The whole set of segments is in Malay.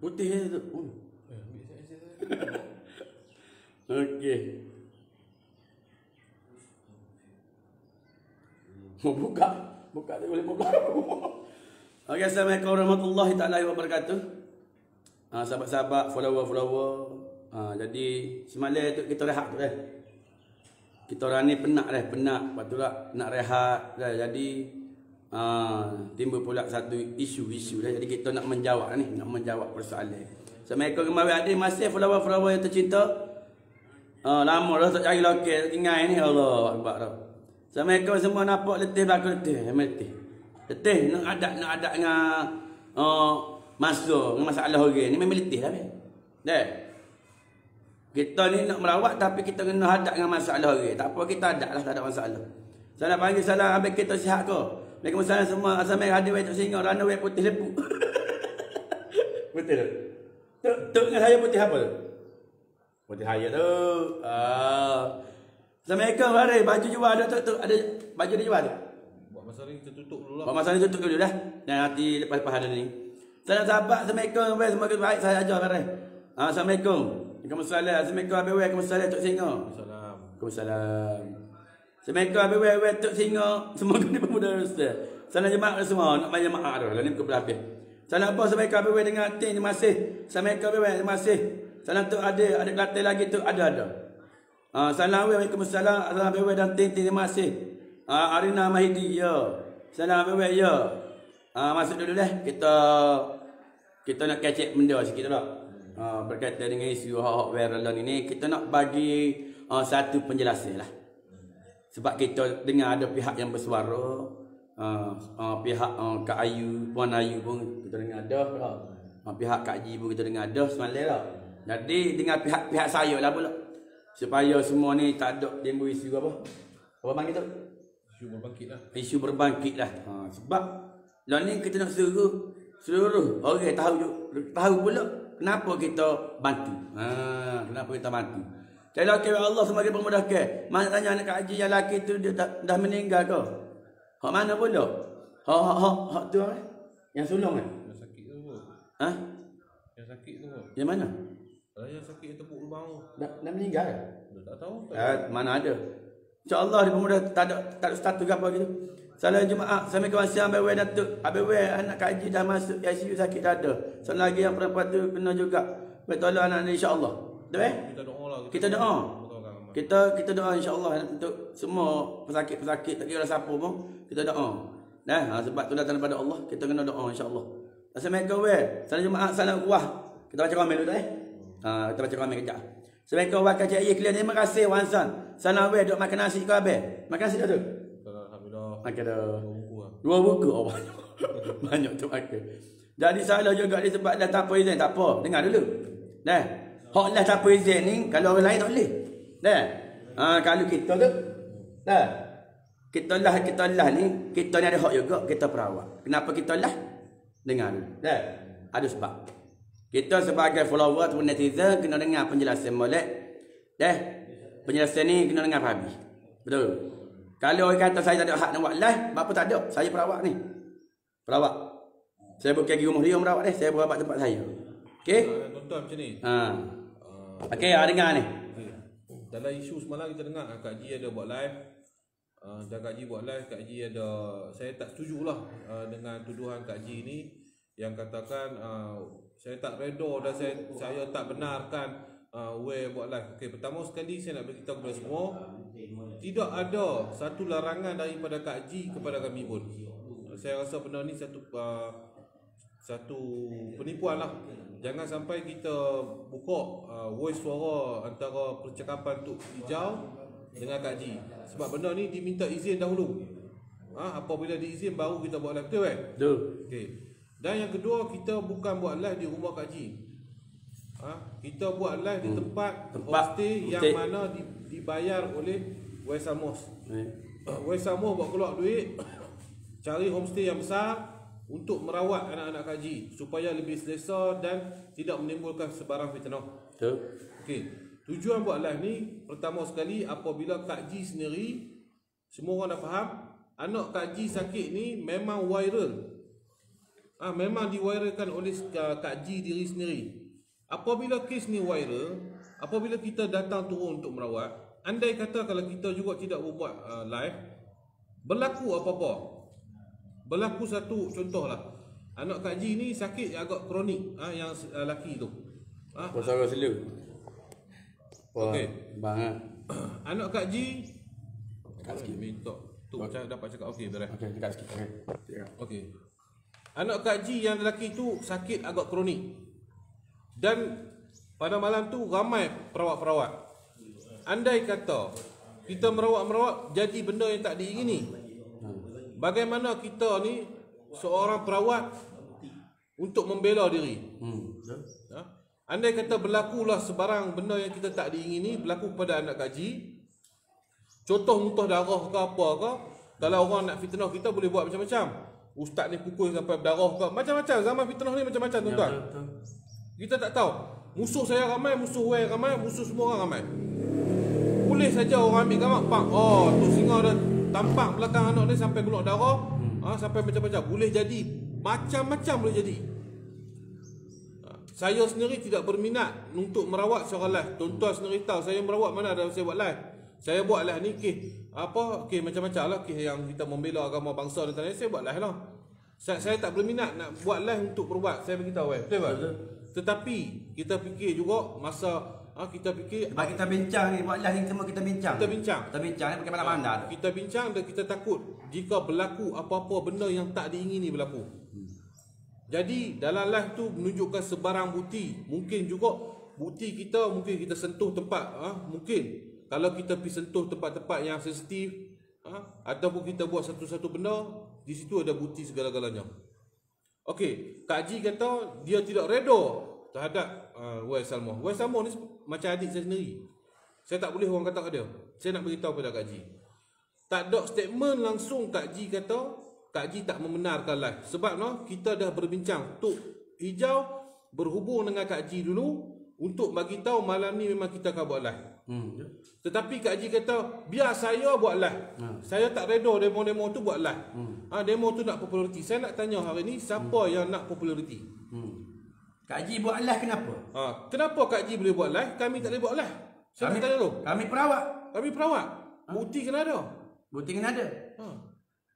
Putih je tu. Okey. Buka tu boleh buka. Okey, assalamualaikum warahmatullahi taala wabarakatuh. Sahabat-sahabat, follower. Jadi semalam tu kita rehat tu Kita orang ni penat lepas tu lah nak rehat dah. Jadi timbul pula satu isu dah. Jadi kita nak menjawab persoalan. Assalamualaikum kembali adik, masih follower yang tercinta. Lama dah tak cari lokal, tinggal ni Allah akbar dah. Assalamualaikum semua, nampak letih belakang letih nak ada dengan masalah orang ni memang letih dah. Kita ni nak merawat tapi kita kena hadap dengan masalah orang. Tak apa, kita hadap lah, tak ada masalah. Salam pagi, salam ambil kita sihat ke. Waalaikumsalam semua. Assalamualaikum hadir wajib singa, rana wajib putih lepuk. Betul tak? Tuk dengan saya putih apa tu? Putih saya tu. Assalamualaikum hari, baju jual ada tu, ada baju dia jual tu. Buat masa ni kita tutup dulu lah. Buat masa ni tutup dulu dah. Dan nanti lepas ada ni. Salam sahabat, assalamualaikum. Semoga baik, saya ajar hari. Assalamualaikum. Assalamualaikum Abi Wei, Waalaikumsalam Tok Singa. Waalaikumsalam. Assalamualaikum Abi Wei, Tok Singa. Semoga ni pemuda Ustaz. Salam jemaah semua, nak banyak maaf dah. Ni pukul berapa? Salam apa Assalamualaikum Abi Wei dengan Tin, terima kasih. Assalamualaikum Abi Wei, terima kasih. Salam Tok ada Kelantan lagi tu ada. Salam Waalaikumsalam, Salam Abi Wei dan Tin, terima kasih. Arina Mahidi ya. Salam Abi Wei ya. Masuk dulu dah. Kita nak kecek benda sikit dah. Berkaitan dengan isu hak viral ini, kita nak bagi satu penjelasan lah. Sebab kita dengar ada pihak yang bersuara, pihak Kak Ayu, Puan Ayu pun kita dengar ada, pihak Kak Ji pun kita dengar ada semalam lah. Jadi dengan pihak saya lah pula, supaya semua ni tak ada timbul isu apa panggil tu? Isu berbangkit lah. Sebab lah ni kita nak suruh seluruh orang tahu pula kenapa kita bantu. Kenapa kita bantu. Kalau Allah semakin memudahkan. Mana tanya anak kaji yang lelaki tu dia dah meninggal ke? Hak mana pula? Hak tu apa? Yang sulung kan? Yang sakit tu apa? Yang sakit tu apa? Yang mana? Yang sakit yang tepuk lubang tu. Dah meninggal? Tak tahu. Mana ada. InsyaAllah dia pemuda tak ada status apa gitu. Salam jemaah, Assalamualaikum warahmatullahi wabarakatuh. Abang anak kaji dah masuk ICU sakit dada. Salah lagi yang perempuan tu kena juga. Betul anak ni insya-Allah. Betul? Kita doa lah. Kita doa. Kita doa insya-Allah untuk semua pesakit-pesakit tak kira siapa pun kita doa. Sebab tu datang daripada Allah, kita kena doa insya-Allah. Assalamualaikum salam jemaah, salam kuah. Kita baca komen dulu kita baca komen kejap. Assalamualaikum warahmatullahi wabarakatuh. Terima kasih Wansan. Salam duk makan nasi ke habis? Makan nasi dah tu? Makan dah. Dua buku. Oh, banyak tu makan. Jadi salah juga dia sebab dah tak apa izin. Tak apa. Dengar dulu. Hak lah tak apa izin ni. Kalau orang lain tak boleh. Kalau kita tu. Kita lah ni. Kita ni ada hak juga. Kita perawat. Kenapa kita lah? Dengar dulu. Ada sebab. Kita sebagai follower atau netizen kena dengar penjelasan molek. Penjelasan ni kena dengar habis. Betul. Kalau orang kata saya tak ada hak nak buat live, apa tak ada? Saya perawat ni. Perawat. Saya bukan pergi rumah dia merawat dia, saya berawat tempat saya. Okey? Tuan-tuan macam ni. Okey, dengar ni. Dalam isu semalam kita dengar Kak Ji ada buat live. Dan Kak Ji buat live, Kak Ji ada, saya tak setujulah dengan tuduhan Kak Ji ni yang katakan saya tak redha dan saya tak benarkan buat live. Okey, pertama sekali saya nak beritahu kepada semua, tidak ada satu larangan daripada Kak Ji kepada kami pun. Saya rasa benda ni satu penipuan lah. Jangan sampai kita buka voice suara antara percakapan Tok Hijau dengan Kak Ji. Sebab benda ni diminta izin dahulu. Apabila diizin baru kita buat live. Betul kan? Betul. Okey. Dan yang kedua, kita bukan buat live di rumah Kak Ji. Kita buat live di tempat homestay yang mana dibayar oleh Wesamos. Wesamos buat keluar duit cari homestay yang besar untuk merawat anak-anak Kak Ji supaya lebih selesa dan tidak menimbulkan sebarang fitnah. Betul. Okey. Tujuan buat live ni pertama sekali apabila Kak Ji sendiri, semua orang dah faham anak Kak Ji sakit ni memang viral. memang diwairalkan oleh Kak Ji diri sendiri. Apabila kes ni viral, apabila kita datang turun untuk merawat, andai kata kalau kita juga tidak berbuat live, berlaku apa-apa. Berlaku satu contohlah. Anak Kak Ji ni sakit agak kronik, yang lelaki tu. Pasal selu. Okey. Bang. Anak Kak Ji dekat sikit minta tu dapat cakap okey beres. Okey, dekat sikit. Okey. Anak Kak Ji yang lelaki tu sakit agak kronik. Dan pada malam tu ramai perawat-perawat. Andai kata kita merawat-merawat jadi benda yang tak diingini, bagaimana kita ni seorang perawat untuk membela diri? Andai kata berlakulah sebarang benda yang kita tak diingini berlaku kepada anak Kak Ji, contoh muntah darah ke apa ke, kalau orang nak fitnah kita boleh buat macam-macam. Ustaz ni pukul sampai berdarah ke, macam-macam. Zaman fitnah ni macam-macam tuan-tuan. Kita tak tahu. Musuh saya ramai, musuh Wei ramai, musuh semua orang ramai. Boleh saja orang ambil gambar, pak, Tok Singa dah tampak belakang anak ni sampai keluar darah, sampai macam-macam. Boleh jadi, macam-macam boleh jadi. Saya sendiri tidak berminat untuk merawat seorang live. Tuan-tuan sendiri tahu, saya merawat mana ada saya buat live. Saya buat live ni kes macam-macam lah, kes yang kita membela agama bangsa dan lain-lain, saya buat live lah. Saya tak berminat nak buat live untuk berbuat, saya beritahu betul tak? Tetapi kita fikir juga masa kita fikir sebab kita bincang ni, buat live ni semua kita bincang. Kita bincang ni pakai mana-mana. Kita bincang dan kita takut jika berlaku apa-apa benda yang tak diingini berlaku. Jadi dalam live tu menunjukkan sebarang bukti. Mungkin juga bukti kita, mungkin kita sentuh tempat, mungkin kalau kita pergi sentuh tempat-tempat yang sensitif, ataupun kita buat satu-satu benda, di situ ada bukti segala-galanya. Okey, Kak Ji kata dia tidak reda terhadap Wei Salmoh. Wei Salmoh ni macam adik saya sendiri. Saya tak boleh orang kata kat dia. Saya nak beritahu pada Kak Ji. Tak ada statement langsung Kak Ji kata Kak Ji tak membenarkan live. Sebab kita dah berbincang. Tok Hijau berhubung dengan Kak Ji dulu untuk bagi tahu malam ni memang kita akan buat live. Tetapi Kak Ji kata biar saya buat live. Saya tak reda demo-demo tu buat live. Demo tu nak populariti. Saya nak tanya hari ni siapa yang nak populariti? Kak Ji buat live kenapa? Kenapa Kak Ji boleh buat live? Kami tak boleh buat live. Saya nak tanya dulu. Kami perawat. Kami perawat. Bukti kena ada. Bukti kena ada.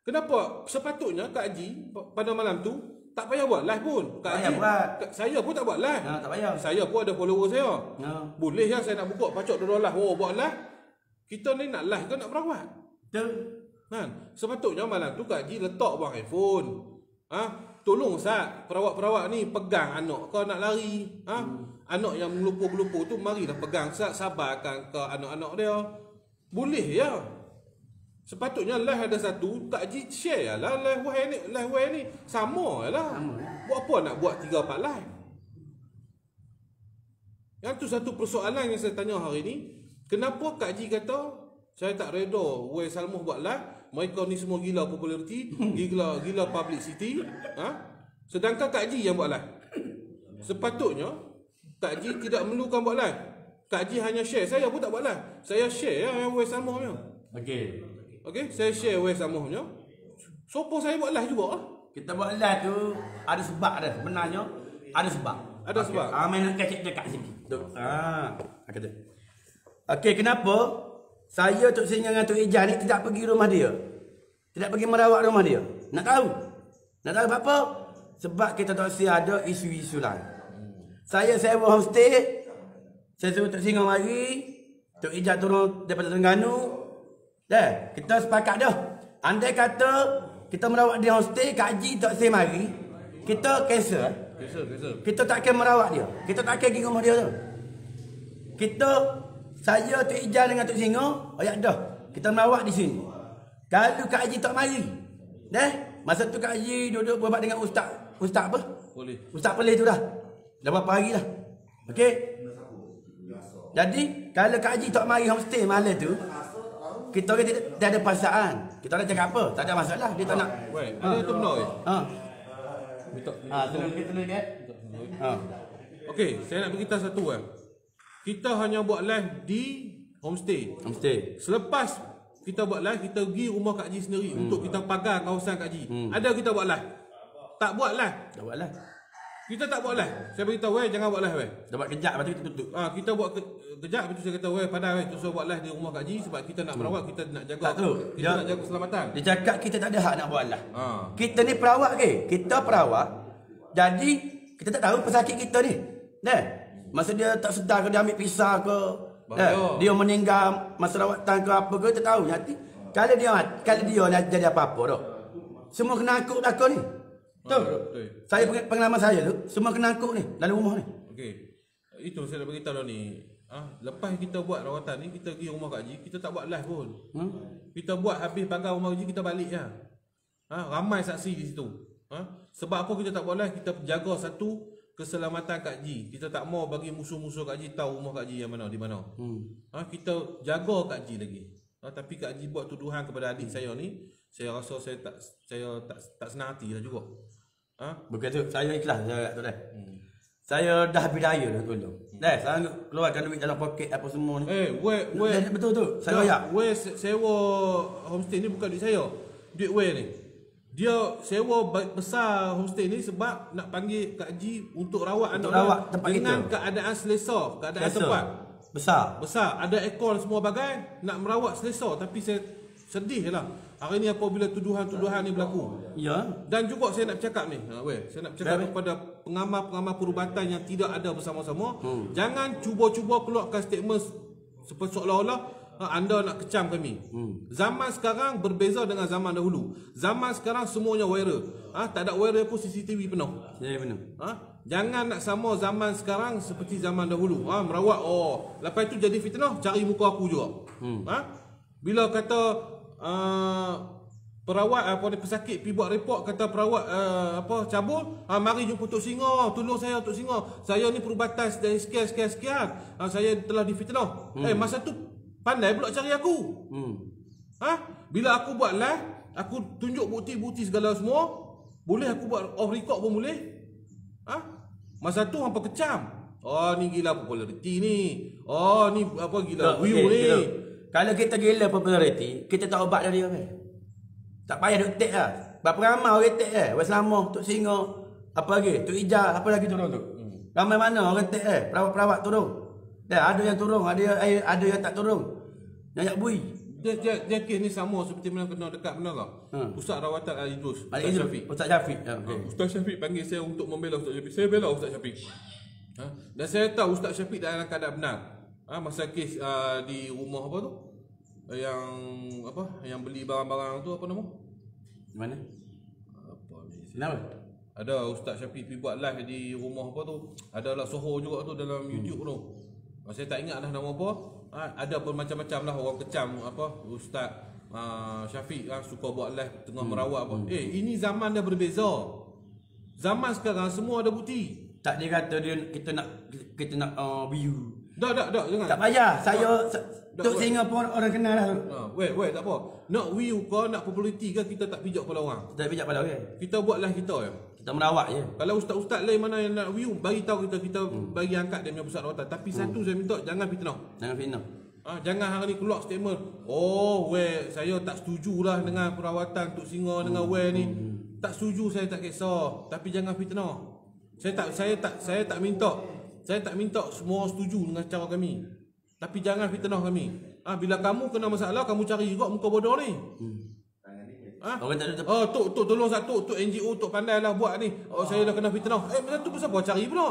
Kenapa sepatutnya Kak Ji pada malam tu tak payah buat live pun? Kak Ji buat. Saya pun tak buat live. Tak payah. Saya pun ada follower saya. Boleh ya saya nak buka pacok dua live. Buat live. Kita ni nak live ke nak perawat? Betul. Sepatutnya malam tu Kak Ji letak bang iPhone. Tolong Ustaz, perawat-perawat ni pegang anak kau nak lari. Anak yang melupur-melupur tu marilah pegang Ustaz, sabarkan ke anak-anak dia. Boleh ya. Sepatutnya live ada satu, Kak Ji share lah live way ni. Sama lah. Buat apa nak buat 3-4 live? Yang tu satu persoalan yang saya tanya hari ni. Kenapa Kak Ji kata saya tak reda Wei Salmoh buat live? Mereka ni semua gila populariti, gila publicity. Sedangkan Kak Ji yang buat live. Sepatutnya Kak Ji tidak memerlukan buat live. Kak Ji hanya share. Saya pun tak buat live. Saya share yang Wei Salmoh punya. Okey, saya share Wei Salmoh punya. Sopo saya buat live juga lah. Kita buat live tu ada sebab dah. Sebenarnya ada sebab. Ada sebab. Main nak kacik dekat sini. Kata. Okey, kenapa saya Tok Singa dengan Tok Ijah ni tidak pergi rumah dia? Tidak pergi merawat rumah dia. Nak tahu? Nak tahu apa? Sebab kita tak ada isu-isu lain. Saya sewa homestay. Saya suruh Tok Singa mari. Tok Ijah turun daripada Terengganu. Dah, kita sepakat dah. Andai kata kita merawat di homestay, Kak Ji tak say mari, kita cancel. Kita tak akan merawat dia. Kita tak akan pergi rumah dia tu. Saya Tok Ijah dengan Tok Singa, dah. Kita merawat di sini. Kalau Kak Ji tak mari, dah. Masa tu Kak Ji duduk berbuat dengan ustaz apa? Ustaz Pelih tu dah. Dah berapa hari dah. Okey. Jadi, kalau Kak Ji tak mari homestay malam tu, kita orang tidak ada perasaan. Kita nak cakap apa? Tak ada masalah. Dia tak nak. Ada tu benar ke? Tenang sikit. Okey, saya nak beritahu satu kan. Kita hanya buat live di homestay. Selepas kita buat live, kita pergi rumah Kak Ji sendiri untuk kita pagar kawasan Kak Ji. Ada kita buat live. tak buat live. Dah buat lah. Kita tak buat live. Saya beritahu jangan buat live Dah buat kejap lepas tu kita tutup. Kita buat kejap lepas tu saya kata padahal tu suruh buat live di rumah Kak Ji sebab kita nak merawat, kita nak jaga. Tak tu. Kita nak jaga keselamatan. Dia cakap kita tak ada hak nak buat lah. Kita ni perawat ke? Kita perawat. Jadi kita tak tahu pesakit kita ni. Dah. Masa dia tak sedar ke dia ambil pisah ke, dia meninggal masa rawatan ke apa ke, kita tahu nanti. Kalau dia nak jadi apa-apa dah. Semua kena angkut belakang ni. Betul. Saya pengalaman saya tu, semua kena angkut ni dalam rumah ni. Okey. Itu saya nak beritahu dah ni. Lepas kita buat rawatan ni, kita pergi rumah Kak Ji, kita tak buat live pun. Kita buat habis pagar rumah Kak Ji, kita balik je. Ramai saksi di situ. Sebab apa kita tak buat live? Kita jaga satu keselamatan Kak Ji. Kita tak mau bagi musuh-musuh Kak Ji tahu rumah Kak Ji yang mana, di mana. Kita jaga Kak Ji lagi. Tapi Kak Ji buat tuduhan kepada adik saya ni, saya rasa saya tak senang hati lah juga. Bukan tu, saya ikhlas saya tu dah. Saya dah habis daya dah tolong. Dah, saya keluarkan duit dalam poket apa semua ni. Betul tu. Saya royak. Sewa homestay ni bukan duit saya. Duit ni. Dia sewa besar homestay ni sebab nak panggil Kak Ji untuk rawat anak tempat dengan kita. Keadaan selesa, keadaan tempat besar, ada aircon semua bagai, nak merawat selesa. Tapi saya sedih lah hari ni apabila tuduhan-tuduhan ni berlaku. Ya. Dan juga saya nak bercakap ni, saya nak bercakap kepada pengamal-pengamal perubatan yang tidak ada bersama-sama. Jangan cuba-cuba keluarkan statement seperti seolah-olah anda nak kecam kami. Zaman sekarang berbeza dengan zaman dahulu. Zaman sekarang semuanya viral. Tak ada viral pun CCTV penuh. Ya, benar. Jangan nak sama zaman sekarang seperti zaman dahulu. Merawat, lepas itu jadi fitnah, cari muka aku juga. Bila kata perawat pesakit pergi buat report, kata perawat cabul, mari jumpa Tok Singa, tolong saya Tok Singa, saya ni perubatan dari sekian, saya telah difitnah. Masa tu pandai pula cari aku. Bila aku buat live, aku tunjuk bukti-bukti segala semua, boleh aku buat off record pun boleh. Masa tu hampa kecam. Ni gila populariti ni. Ni apa gila view ni. Kalau kita gila populariti, kita tak ubat dari dia. Tak payah duk take lah. Berapa ramai orang take Wei Selama, Tok Singa, apa lagi? Tok Ijah, apa lagi turun tu? Ramai mana orang take perawat-perawat turun. Ada yang turun, ada yang tak turun. Nyanyak bui. Dia kes ni sama seperti mana kena dekat benar tak? Ustaz rawatan Al-Idrus, Ustaz Syafiq. Ustaz Syafiq panggil saya untuk membela Ustaz Syafiq. Saya bela Ustaz Syafiq. Dan saya tahu Ustaz Syafiq dalam keadaan benar. Masa kes di rumah apa tu? Yang beli barang-barang tu apa nama? Mana? Kenapa? Ada Ustaz Syafiq pergi buat live di rumah apa tu? Ada lah Soho juga tu dalam YouTube tu. Saya tak ingat dah nama apa. Ada pun macam-macam lah orang kecam Ustaz Syafiq suka buat live tengah merawat apa. Ini zaman dah berbeza. Zaman sekarang semua ada bukti. Tak dia kata kita nak view. Tak jangan. Tak payah. Saya Tok Singa pun orang kenal lah. Wait tak apa. Nak view ke nak populariti ke, kita tak pijak kepala orang. Tak pijak kepala orang. Kita buat live kita je. Kita merawat je. Kalau ustaz-ustaz lain mana yang nak view, bagi tahu kita bagi angkat dia punya pusat rawatan. Tapi satu saya minta, jangan fitnah. Jangan hari ni keluar statement. Saya tak setujulah dengan perawatan Tok Singa dengan ni. Tak setuju, saya tak kisah. Tapi jangan fitnah. Saya tak minta semua setuju dengan cara kami. Tapi jangan fitnah kami. Bila kamu kena masalah, kamu cari juga muka bodoh ni. Orang tak ada. Tok tolong satu, Tok NGO, Tok pandai lah buat ni. Saya dah kena fitnah. Macam tu pasal apa cari pula?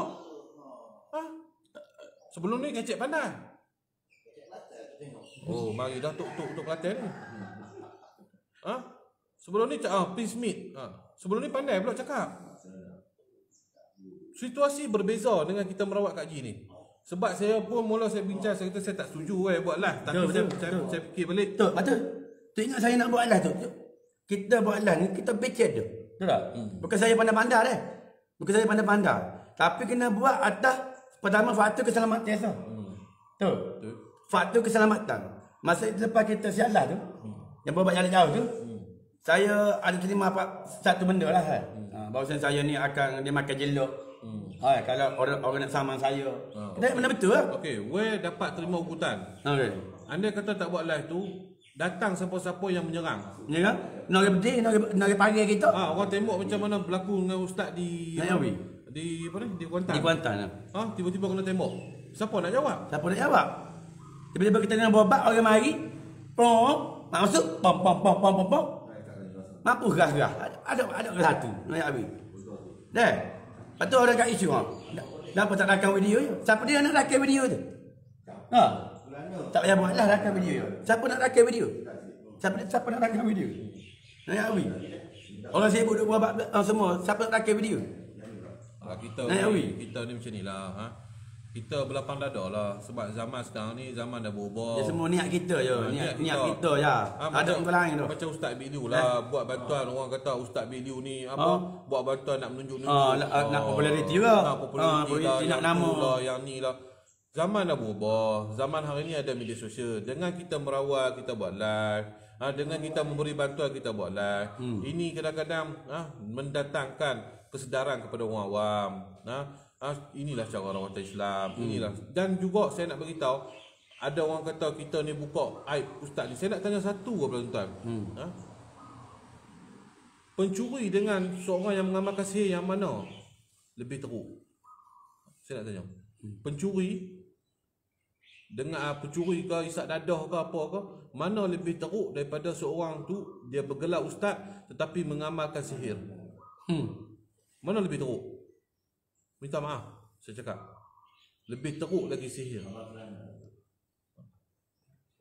Sebelum ni kecek pandai. Mari dah Tok Kelantan ni. Sebelum ni Prince Smith. Sebelum ni pandai pula cakap. Situasi berbeza dengan kita merawat Kak Ji ni. Sebab saya pun mula saya bincang, saya kata saya tak setuju buat live. Tapi saya fikir balik. Betul. Tu ingat saya nak buat live tu. Kita buat live ni, kita becet tu. Betul tak? Bukan saya pandai-pandai dah. Bukan saya pandai-pandai. Tapi kena buat atas pertama faktor keselamatan biasa. Betul. Faktor keselamatan. Masa lepas kita sialah tu, yang berbalik jalan jauh tu, saya ada terima satu benda lah. Bahawa saya ni akan dia makan jelok. Kalau orang nak saman saya. Benda betul lah. Okey, dapat terima ugutan. Anda kata tak buat live tu, datang siapa-siapa yang menyerang. Ya kan? Nak berdiri, nak panggil kita. Orang tengok macam mana berlaku dengan ustaz di di apa ni? Di Kuantan. Di Kuantan. Tiba-tiba kena tembak. Siapa nak jawab? Siapa nak jawab? Tiba-tiba kita dengan bobat orang mari. Pom, masuk pom. Mampu gerah. Ada ke satu. Nak habis. Dah. Lepas tu orang kat isu kenapa tak rakam video je? Siapa dia nak rakam video tu? Tak payah buatlah rakam video je. Siapa nak rakam video? Siapa nak rakam video? Nak habis. Orang sibuk duk buat semua. Siapa nak rakam video? Kita ni macam ni lah. Kita berlapang dada lah. Sebab zaman sekarang ni zaman dah berubah. Semua niat kita je. Niat kita je. Ada orang lain tu. Macam Ustaz Biliu lah. Buat bantuan. Orang kata Ustaz Biliu ni buat bantuan nak menunjuk-nunjuk. Nak populariti lah. Nak nama lah. Yang ni lah. Zaman dah berubah. Zaman hari ni ada media sosial. Dengan kita merawat, kita buat live. Dengan kita memberi bantuan, kita buat live. Ini kadang-kadang mendatangkan kesedaran kepada orang awam. Inilah cara rawatan Islam. Inilah. Dan juga saya nak beritahu, ada orang kata kita ni buka aib ustaz ni. Saya nak tanya satu kepada tuan. Pencuri dengan seorang yang mengamalkan sihir yang mana lebih teruk? Saya nak tanya. Pencuri dengan pencuri ke isak dadah ke apa ke, mana lebih teruk daripada seorang tu dia bergelar ustaz tetapi mengamalkan sihir? Mana lebih teruk? Minta maaf, saya cakap. Lebih teruk lagi sihir.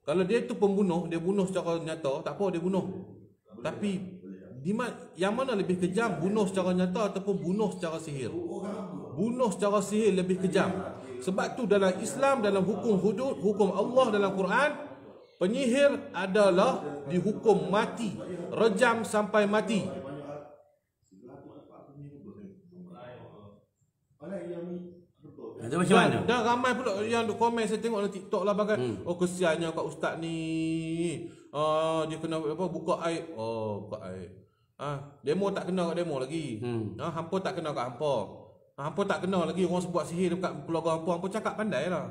Kalau dia tu pembunuh, dia bunuh secara nyata, tak apa dia bunuh. Tapi yang mana lebih kejam, bunuh secara nyata ataupun bunuh secara sihir? Bunuh secara sihir lebih kejam. Sebab tu dalam Islam, dalam hukum hudud, hukum Allah dalam Quran, penyihir adalah dihukum mati, rejam sampai mati. Itu macam mana? Dan ramai pula yang duk komen, saya tengok dalam TikTok lah bagai kesiannya kat ustaz ni. Dia kena buka aib. Buka aib. Demo tak kena kat demo lagi. Hampa tak kena kat hampa. Hampa tak kena lagi orang buat sihir dekat keluarga hampa. Hampa cakap pandai lah.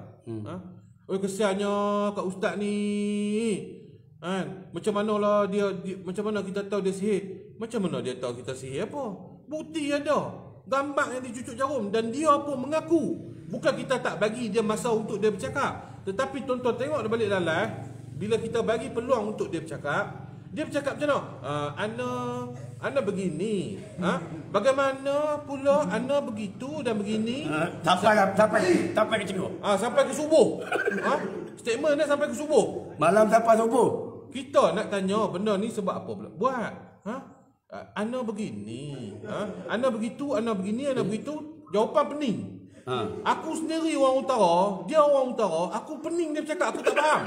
Kesiannya kat ustaz ni. Macam mana lah dia macam mana kita tahu dia sihir? Macam mana dia tahu kita sihir apa? Bukti ada. Gambar yang dicucuk jarum. Dan dia pun mengaku. Bukan kita tak bagi dia masa untuk dia bercakap. Tetapi tuan-tuan tengok dia balik dalam live. Bila kita bagi peluang untuk dia bercakap, dia bercakap macam mana? Ana begini. Bagaimana pula ana begitu dan begini? Sampai ke cikgu. Sampai ke subuh. Statement dia sampai ke subuh. Malam sampai subuh. Kita nak tanya benda ni sebab apa pula? Buat. Ana begini. Ana begitu, ana begini, ana begitu. Jawapan pening. Aku sendiri orang utara, dia orang utara, aku pening dia bercakap, aku tak faham.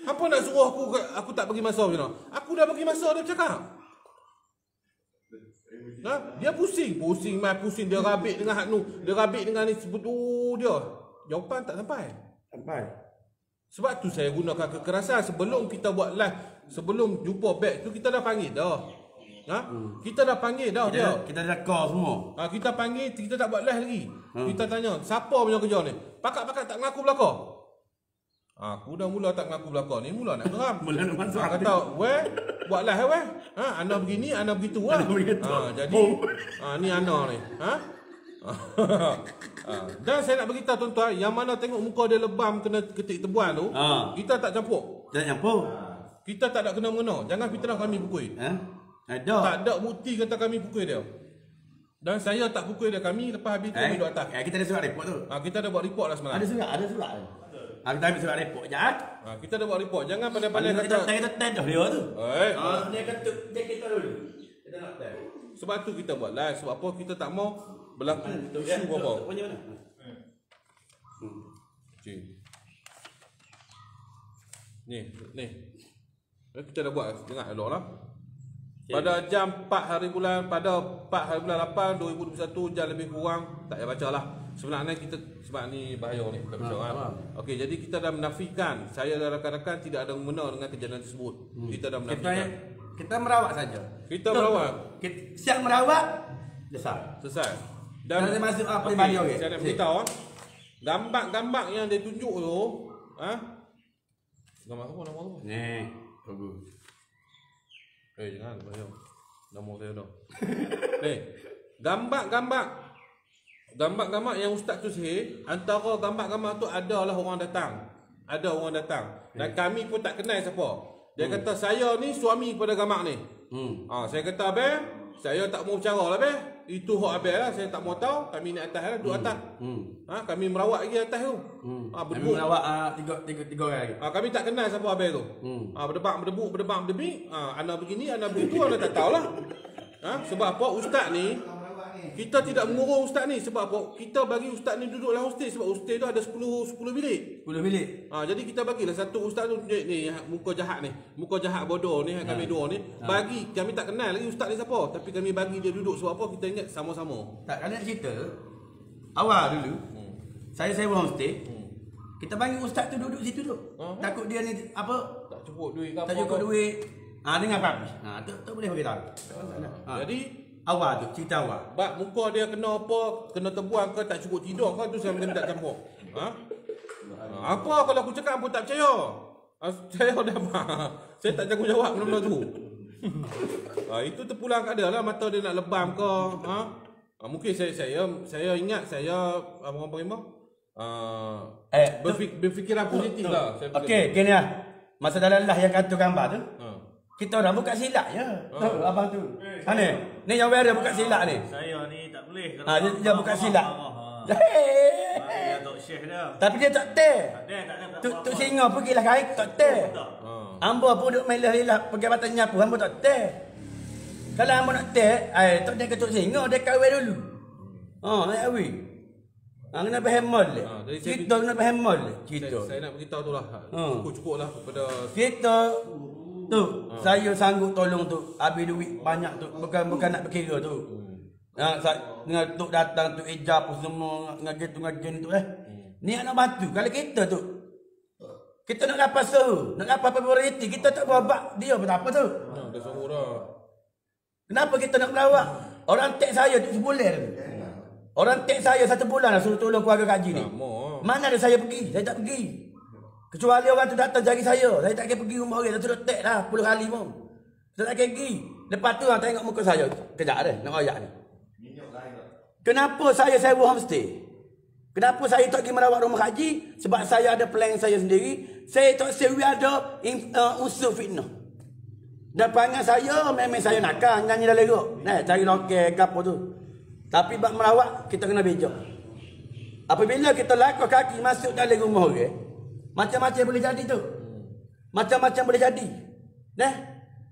Apa nak suruh aku tak bagi masa macam mana? Aku dah bagi masa dia bercakap. Dia pusing dia rabik dengan hak nu, dia rabik dengan ni sebut dia. Jawapan tak sampai. Sebab tu saya gunakan kekerasan sebelum kita buat live, sebelum jumpa back tu kita dah panggil dah. Kita dah panggil dah dia. Kita dah call semua. Kita panggil, kita tak buat live lagi. Kita tanya, siapa punya kerja ni? Pakat-pakat tak mengaku belakang. Aku dah mula tak mengaku belakang ni, mula nak geram. Mula nak masuk. Kata, buat live ana begini, ana begitu lah. Jadi, ni ana ni. Dan saya nak beritahu tuan-tuan, yang mana tengok muka dia lebam kena ketik tebuan tu, kita tak campur. Kita tak ada kena-mengena. Jangan fitnah kami pukul. Tak ada bukti kata kami pukul dia. Dan saya tak pukul dia. Kami lepas habis tu kami duduk atas. Kita ada surat report tu. Kita dah buat report lah semalam. Ada surat. Kita ambil surat report je. Kita dah buat report. Jangan pandai-pandai kata. Kita test dah dia tu. Dia kata kita dulu. Kita nak test. Sebab tu kita buat live. Sebab apa kita tak mau berlaku isu apa. Ni. Kita dah buat. Dengar elok lah. Pada jam 4 hari bulan 8 2021 jam lebih kurang, tak payah baca lah. Sebenarnya kita, sebab ni bahaya ni kita baca. Okey, jadi kita dah menafikan, saya dan rakan-rakan tidak ada mengena dengan kejadian tersebut. Kita dah menafikan. Kita merawat saja. Kita merawat. Siap merawat, selesai. Dan saya masuk apa bagi okey. Saya nak beritahu gambar-gambar yang dia tunjuk tu, gambar apa nama apa? Ni. Bagus. Jangan bayar. Nama saya dah. Gambar-gambar yang ustaz tu sihir, antara gambar-gambar tu adalah orang datang. Ada orang datang. Dan kami pun tak kenal siapa. Dia kata saya ni suami pada gambar ni. Saya kata abang, saya tak mau bercara lah abang. Itu hak abang lah, saya tak mau tahu. Kami ni atas lah, duduk atas. Kami merawat lagi atas tu. Kami merawat tiga orang lagi. Kami tak kenal siapa abang tu. Berdebak, berdebik. Anak begini, anak begitu, anak tak tahulah. Sebab apa ustaz ni, kita tidak mengurung ustaz ni. Sebab apa? Kita bagi ustaz ni duduk dalam hostel. Sebab hostel tu ada 10 bilik. 10 bilik. Jadi kita bagilah satu ustaz tu ni muka jahat ni. Muka jahat bodoh ni kami dua ni. Bagi kami tak kenal lagi ustaz ni siapa, tapi kami bagi dia duduk sebab apa? Kita ingat sama-sama. Tak, kalau nak cerita awal dulu. Saya sewa homestay. Kita bagi ustaz tu duduk situ tu. Takut dia ni apa? Tak cukup duit ke apa? Tak cukup duit. Dengan habis. Tu boleh bagi tahu. Jadi awal tu, cerita awal. Bak muka dia kena apa, kena terbuang ke, tak cukup tidur ke, tu saya minta campur. Apa kalau aku cakap pun tak percaya. Saya dah saya tak jawab benda-benda tu. Itu terpulang kat dia lah, mata dia nak lebam ke. Mungkin saya ingat saya orang panggil berfikiran positif lah. Okey, gini lah. Masa dalam lah yang kata gambar tu. Kita orang buka silap je. Tahu abang tu. Ni yang wearer buka silap ni. Saya ni tak boleh kalau dia buka silap. Dia tok syekh dia. Tapi dia tak teh. Tak ada. Tu singa pergilah kait tak teh. Hamba pun duk melah-lelah pergi batang nyapu, hamba tak teh. Kalau hamba nak teh, tok dia ketuk singa, dia kahwin dulu. Nak kahwin. Kena behemol. Kita kena behemol. Saya nak beritahu tu lah. Cukup lah kepada kita. Tu, saya sanggup tolong tu. Habis duit banyak tu. Bukan nak berkira tu. Dengan tu datang tu ijab semua dengan gitu tu Ni nak bantu. Kalau kita tu kita nak dapat nak dapat prioriti, kita tak buat dia apa tu. Dah suruh dah. Kenapa kita nak melawak? Orang tek saya tu sebulan tu. Orang tek saya 1 bulan dah suruh tolong keluarga kaji ni. Mana ada saya pergi? Saya tak pergi. Kecuali orang tu datang cari saya tak akan pergi rumah orang. Saya sudah tek dah 10 kali pun. Saya tak akan pergi. Lepas tu orang tengok muka saya. Kejap dah nak royak ni. Kenapa saya sewa homestay? Kenapa saya tak pergi merawat rumah haji? Sebab saya ada plan saya sendiri. Saya tak sewa ada unsur fitnah. Dan panggil saya memang saya nakal nyanyi dalam lerok. Cari lokal ke apa tu. Tapi bak merawat kita kena bijak. Apabila kita lakuk kaki masuk dalam rumah orang, macam-macam boleh jadi tu. Macam-macam boleh jadi.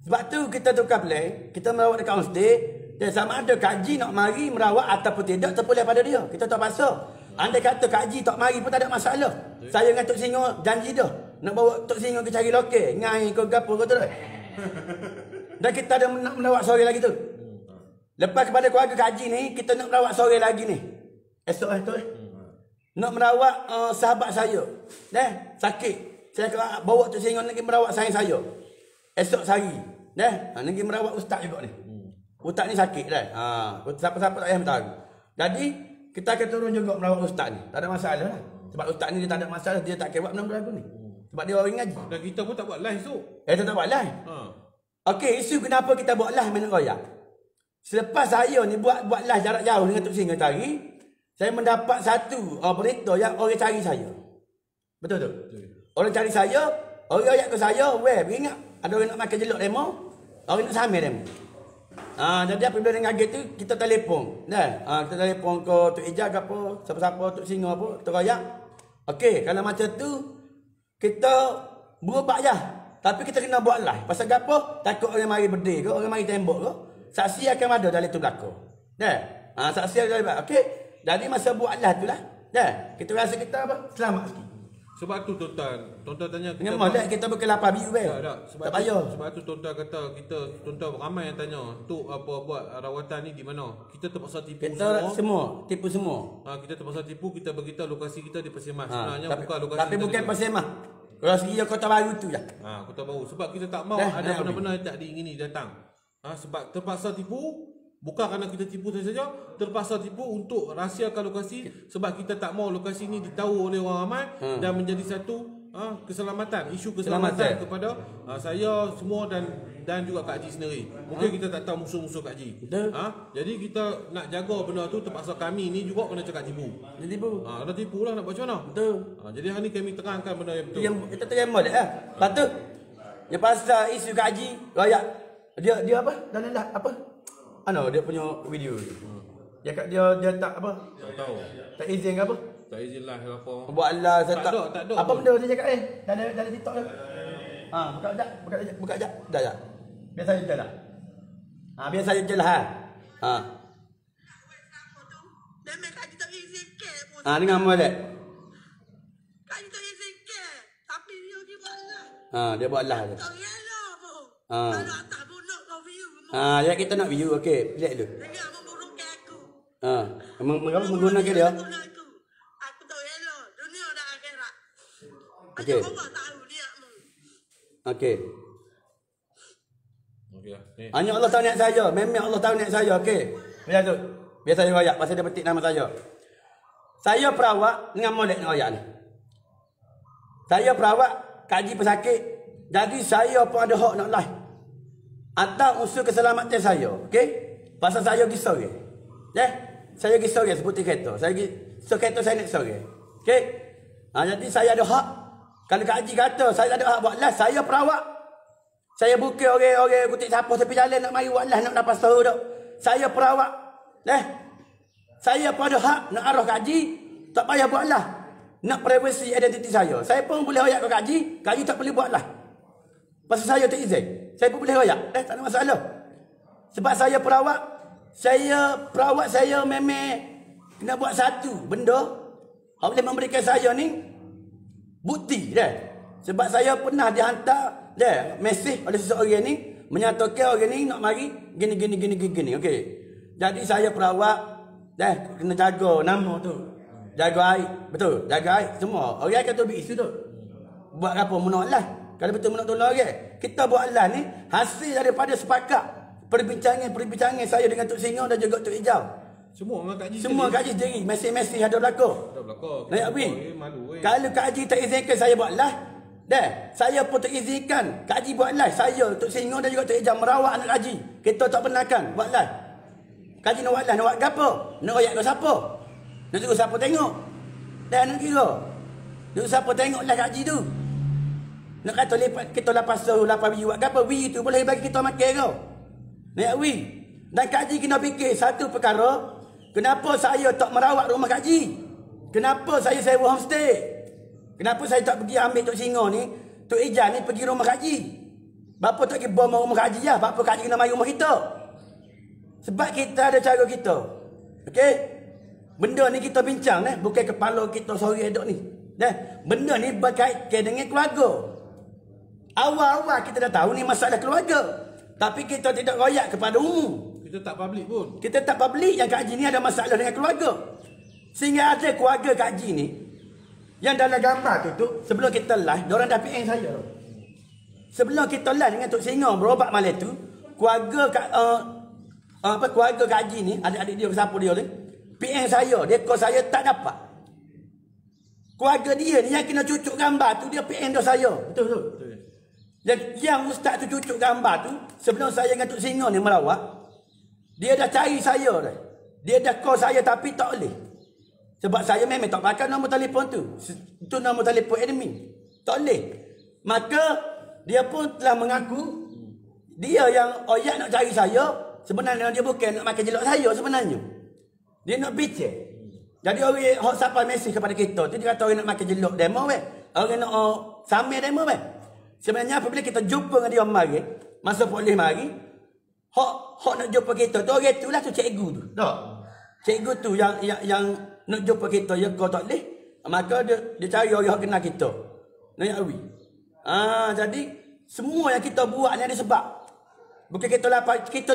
Sebab tu kita tukar plan, kita merawat dekat homestay, dan sama ada kaji nak mari merawat ataupun tidak terpulang pada dia. Kita tak paksa. Andai kata kaji tak mari pun tak ada masalah. Saya dengan Tok Singo janji dah nak bawa Tok Singo ke cari lokal, ngai ke gapo ke tu dah. Dan kita ada nak merawat sore lagi tu. Lepas kepada keluarga kaji ni, kita nak merawat sore lagi ni. Esok nak merawat sahabat saya. Sakit. Saya bawa Tok Singo nak merawat saya. Esok sehari. Nak merawat ustaz juga ni. Ustaz ni sakit dah. Siapa-siapa tak payah tahu. Jadi kita akan turun juga merawat ustaz ni. Tak ada masalah lah. Sebab ustaz ni dia tak ada masalah, dia tak kira buat benda lagu ni. Sebab dia orang ngaji. Dan kita pun tak buat live tu. Kita tak buat live. Okey, isu kenapa kita buat live minat royak. Selepas saya ni buat live jarak jauh dengan Tok Singo tadi, saya mendapat satu berita yang orang cari saya. Betul tu? Orang cari saya, orang royak ke saya, ingat ada orang nak makan jelok demo, orang nak sambil demo. Jadi apabila dia ngaget tu, kita telefon. Kita telefon ke Tok Ijaz ke apa, siapa-siapa Tok Singo apa, kita royak. Okey, kalau macam tu kita berubah je. Tapi kita kena buat live. Pasal gapo? Takut orang mari berdiri ke, orang mari tembok ke, saksi akan ada dalam tu belakang. Saksi ada dalam. Okey. Jadi masa buat live tu lah. Kita rasa kita apa? Selamat sikit. Sebab tu tuan-tuan tanya kita. Memang kita berkelapa biru tak payah. Sebab tu tuan-tuan kata tuan-tuan ramai yang tanya, "Tu apa buat rawatan ni di mana?" Kita terpaksa tipu semua. Tipu semua. Kita terpaksa tipu, kita beritahu lokasi kita di Pasir Mas. Sebenarnya bukan lokasi. Tapi bukan Pasir Mas. Lokasi dia Kota Baru tu je. Kota Baru. Sebab kita tak mau ada benda-benda yang tak diingini datang. Sebab terpaksa tipu. Bukan kerana kita tipu saja, terpaksa tipu untuk rahsiakan lokasi sebab kita tak mau lokasi ini ditahu oleh orang ramai dan menjadi satu keselamatan, isu keselamatan kepada saya semua dan juga Kak Haji sendiri. Mungkin kita tak tahu musuh-musuh Kak Haji. Jadi kita nak jaga benda tu, terpaksa kami ni juga kena cakap tipu. Dia tipu. Kena tipu lah, nak buat macam mana? Betul. Jadi hari ni kami terangkan benda yang betul. Yang kita terima dah. Lepas tu yang pasal isu Kak Haji royak. Dia apa? Dan apa? Dia punya video. Dia tak apa? Tak tahu. Tak izin ke apa? Tak izin lah apa. Buat Allah saya tak. ada. Apa benda dia cakap dalam TikTok tu? Buka jap. Dah jap. Biar saya je lah. Biar saya je lah. Dengar molek. Kaji tak izin ke, tapi dia buat lah. Dia buat lah je. Tak rela pun. Kalau tak bunuh kau view. Ya kita nak view. Okey, pilih dulu. Dia memburukkan aku. Menggunakan dia. Aku tak rela. Dunia dah akhirat. Okey. Macam Allah tahu dia mu. Okey. Okey lah. Ni. Hanya Allah tahu niat saya. Memang Allah tahu niat saya. Okey. Biar saya royak pasal dia petik nama saya. Saya perawat dengan molek nak royak ni. Saya perawat, Kak Haji pesakit. Jadi saya pun ada hak nak live. Atau unsur keselamatan saya. Okey? Pasal saya pergi sore. Saya pergi sore seperti kereta. Saya pergi kereta saya naik sore. Okey? Jadi saya ada hak. Kalau Kak Haji kata saya tak ada hak buat live, saya perawat. Saya buka orang-orang kutik sapu tepi jalan nak mari buat live nak dapat sahur dak. Saya perawat. Saya pun ada hak nak arah Kak Haji. Tak payah buat live. Nak privacy identiti saya. Saya pun boleh royak ke Kak Haji. Kak Haji tak boleh buat live. Pasal saya tak izin. Saya pun boleh royak. Tak ada masalah. Sebab saya perawat. Saya memang kena buat satu benda. Yang boleh memberikan saya ni bukti dah. Sebab saya pernah dihantar mesej oleh seseorang ni menyatakan orang ni nak mari gini. Okey. Jadi saya perawat kena jaga nama tu. Jaga air. Betul. Jaga air semua. Orang kata lebih isu tu. Buat apa menolak lah. Kalau betul nak tolong orang. Kita buat lah ni hasil daripada sepakat perbincangan saya dengan Tok Singa dan juga Tok Hijau. Semua dengan Kak Haji. Semua Kak Haji sendiri. Mesej ada berlaku. Naik Abi. Kalau Kak Haji tak izinkan saya buat live, saya pun tak izinkan Kak Haji buat live. Saya, Tok Singa dan juga Tok Hijau merawat anak Kak Haji. Kita tak benarkan buat live. Kak Haji nak buat live, nak buat apa? Nak royak ke siapa? Nak suruh siapa tengok? Nak kira. Nak siapa tengok live Kak Haji tu? Nak kata lepas kita lepas view buat apa? View tu boleh bagi kita makan kau. Naik Abi. Dan Kak Haji kena fikir satu perkara. Kenapa saya tak merawat rumah Kak Haji? Kenapa saya sewa homestay? Kenapa saya tak pergi ambil Tok Singa ni, Tok Ijan ni pergi rumah Kak Haji? Bapa tak pergi bom rumah Kak Haji lah. Bapa Kak Haji kena mari rumah kita. Sebab kita ada cara kita. Okey? Benda ni kita bincang bukan kepala kita sore dok ni. Benda ni berkaitan dengan keluarga. Awal-awal kita dah tahu ni masalah keluarga. Tapi kita tidak royak kepada umum. Kita tak public pun. Kita tak public yang Kak Haji ni ada masalah dengan keluarga. Sehingga ada keluarga Kak Haji ni yang dalam gambar tu sebelum kita live, diorang dah PM saya. Sebelum kita live dengan Tok Singa berobat malam tu, keluarga keluarga Kak Haji ni, adik-adik dia siapa dia ni, PM saya, dia call saya tak dapat. Keluarga dia ni yang kena cucuk gambar tu dia PM dah saya. Betul. Yang ustaz tu cucuk gambar tu sebelum saya dengan Tok Singa ni merawat, dia dah cari saya dah. Dia dah call saya tapi tak boleh. Sebab saya memang tak pakai nombor telefon tu. Itu nombor telefon admin. Tak boleh. Maka dia pun telah mengaku dia yang oyak nak cari saya. Sebenarnya dia bukan nak makan jelok saya sebenarnya. Dia nak bincang. Jadi orang siapa mesej kepada kita tu dia kata orang nak makan jelok demo weh. Orang nak samir demo weh. Sebenarnya apabila kita jumpa dengan dia mari, masa polis mari, hak nak jumpa kita tu orang tu lah tu cikgu tu. Tak. Cikgu tu yang nak jumpa kita yang kau tak boleh, maka dia cari orang yang kenal kita. Naik Awi. Jadi semua yang kita buat ni ada sebab. Bukan kita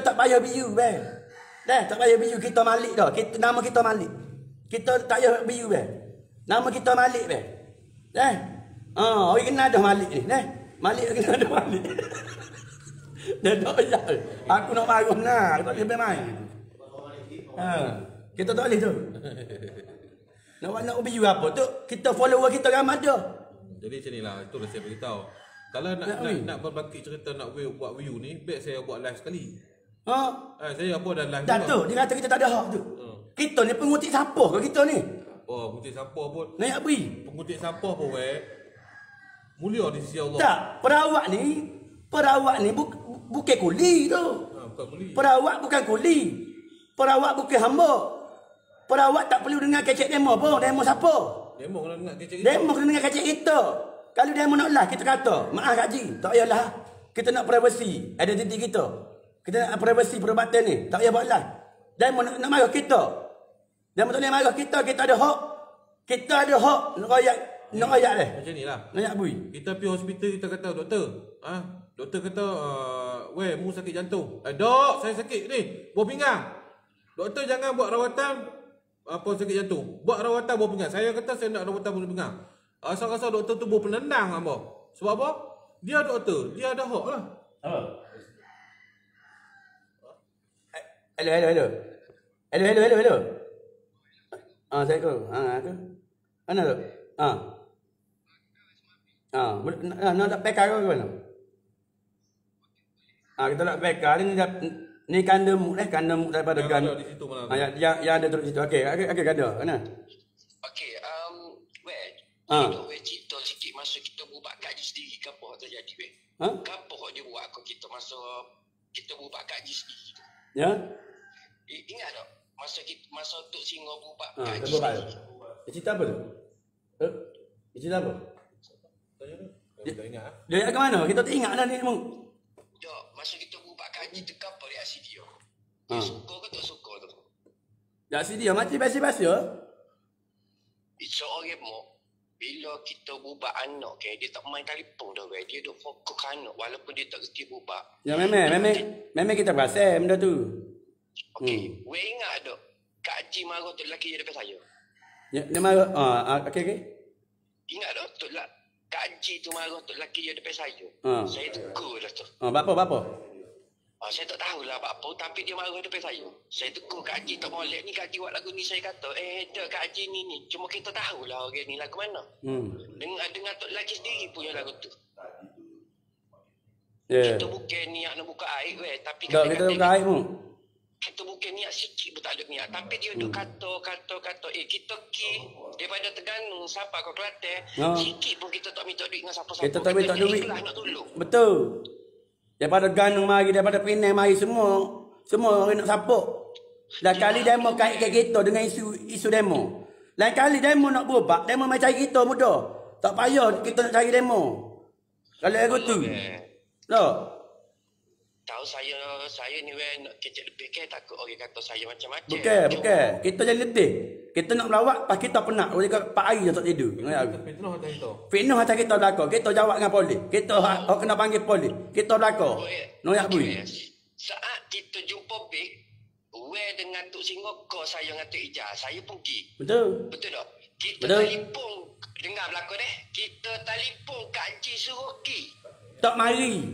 tak payah view tak payah view kita Malik dah. Nama kita Malik. Kita tak payah view Nama kita Malik orang kenal dah Malik ni. Malik kenal dah Malik. Dia tak payah. Aku nak marah nak, tak boleh main. Kita tak boleh tu. Nak view apa tu? Kita follower kita ramai dah. Jadi macam ni lah, itulah saya beritahu. Kalau nak berbangkit cerita nak buat view ni, baik saya buat live sekali. Saya apa dah live Dah tu, dia kata kita tak ada hak tu. Kita ni pengutip sampah ke kita ni? Oh, pengutip sampah pun. Naik beri. Pengutip sampah pun mulia di sisi Allah. Tak, perawat ni bukan kuli tu. Bukan kuli. Perawat bukan kuli. Perawat bukan hamba. Perawat tak perlu dengar kecek demo pun. Demo siapa? Demo kena dengar kecek kita. Demo kena dengar kecek kita. Kalau demo nak lah, kita kata, maaf Kak Haji, tak payahlah. Kita nak privasi identiti kita. Kita nak privasi perubatan ni. Tak payah buat lah. Demo nak marah kita. Demo tak boleh marah kita. Kita ada hak. Kita ada hak. Nak rakyat dah. Macam ni lah. Nak bui. Kita pergi hospital, kita kata, doktor. Doktor kata, mu sakit jantung. Dok, saya sakit ni. Buah pinggang. Doktor jangan buat rawatan apa sakit jantung. Buat rawatan buah pinggang. Saya kata saya nak rawatan buah pinggang. Asal-asal doktor tu buah penendang apa? Sebab apa? Dia doktor. Dia ada hak lah. Apa? Hello. Assalamualaikum. Aku. Mana tu? Nak tak pekar ke mana? Kita nak pekar ni kandung daripada gan. Di situ mana? Yang ada terus situ. Okey, ganda. Mana? Okey, weh cerita sikit masa kita buat kaji sendiri ke apa terjadi weh? Apa dia buat kau kita masa kita buat kaji sendiri tu? Ya? Ingat tak masa Tok Singo buat Kita kaji buat sendiri? cerita apa tu? Cerita apa? Saya tak ingat. Dia ingat ke mana? Kita tak ingat dah ni. Tak, masa kita buat kaji tu apa reaksi dia? Dia suka ke tak suka tu? Reaksi dia macam biasa-biasa. Seorang mak, bila kita buat anak ke, dia tak main telefon dah weh. Dia duk fokus anak walaupun dia tak kerti buat. Ya memang kita perasan benda tu. Okey, weh ingat tak? Kak Haji marah Tok lelaki dia depan saya. Ya, dia marah. Okey. Ingat tak Tok Kak Haji tu marah Tok lelaki dia depan saya. Saya tegur dah tu. Apa? Saya tak tahulah apa tapi dia marah depan saya. Saya tegur Kak Haji tak molek ni Kak Haji buat lagu ni saya kata tak Kak Haji ni cuma kita tahulah orang ni lagu mana. Dengar Tok lelaki sendiri punya lagu tu. Kita bukan niat nak buka air weh tapi kita buka air pun. Kita bukan niat sikit pun tak ada niat. Tapi dia duk kata. Kita daripada Terengganu sampai ke Kelantan. Sikit pun kita tak minta duit dengan siapa-siapa. Kita tak minta duit. Nak tolong. Betul. Daripada Ganung mari, daripada Penang mari semua orang nak support. Dah kali demo kaitkan kita dengan isu demo. Lain kali demo nak berubah, demo mai cari kita mudah. Tak payah kita nak cari demo. Kalau ego tu. Loh. Tahu saya ni weh nak kecek lebih ke takut orang kata saya macam-macam. Bukan. Kita jadi letih. Kita nak melawak pas kita penat. Orang kata 4 hari dah tak tidur. Fitnah atas kita belakang. Kita jawab dengan polis. Kita kena panggil polis. Kita belakang. Noyak bui. Saat kita jumpa Big, weh dengan Tok Singo kau saya dengan Tok Ijaz. Saya pergi. Betul tak? Kita telefon dengar belakang kita telefon Kak Haji suruh pergi. Tak mari.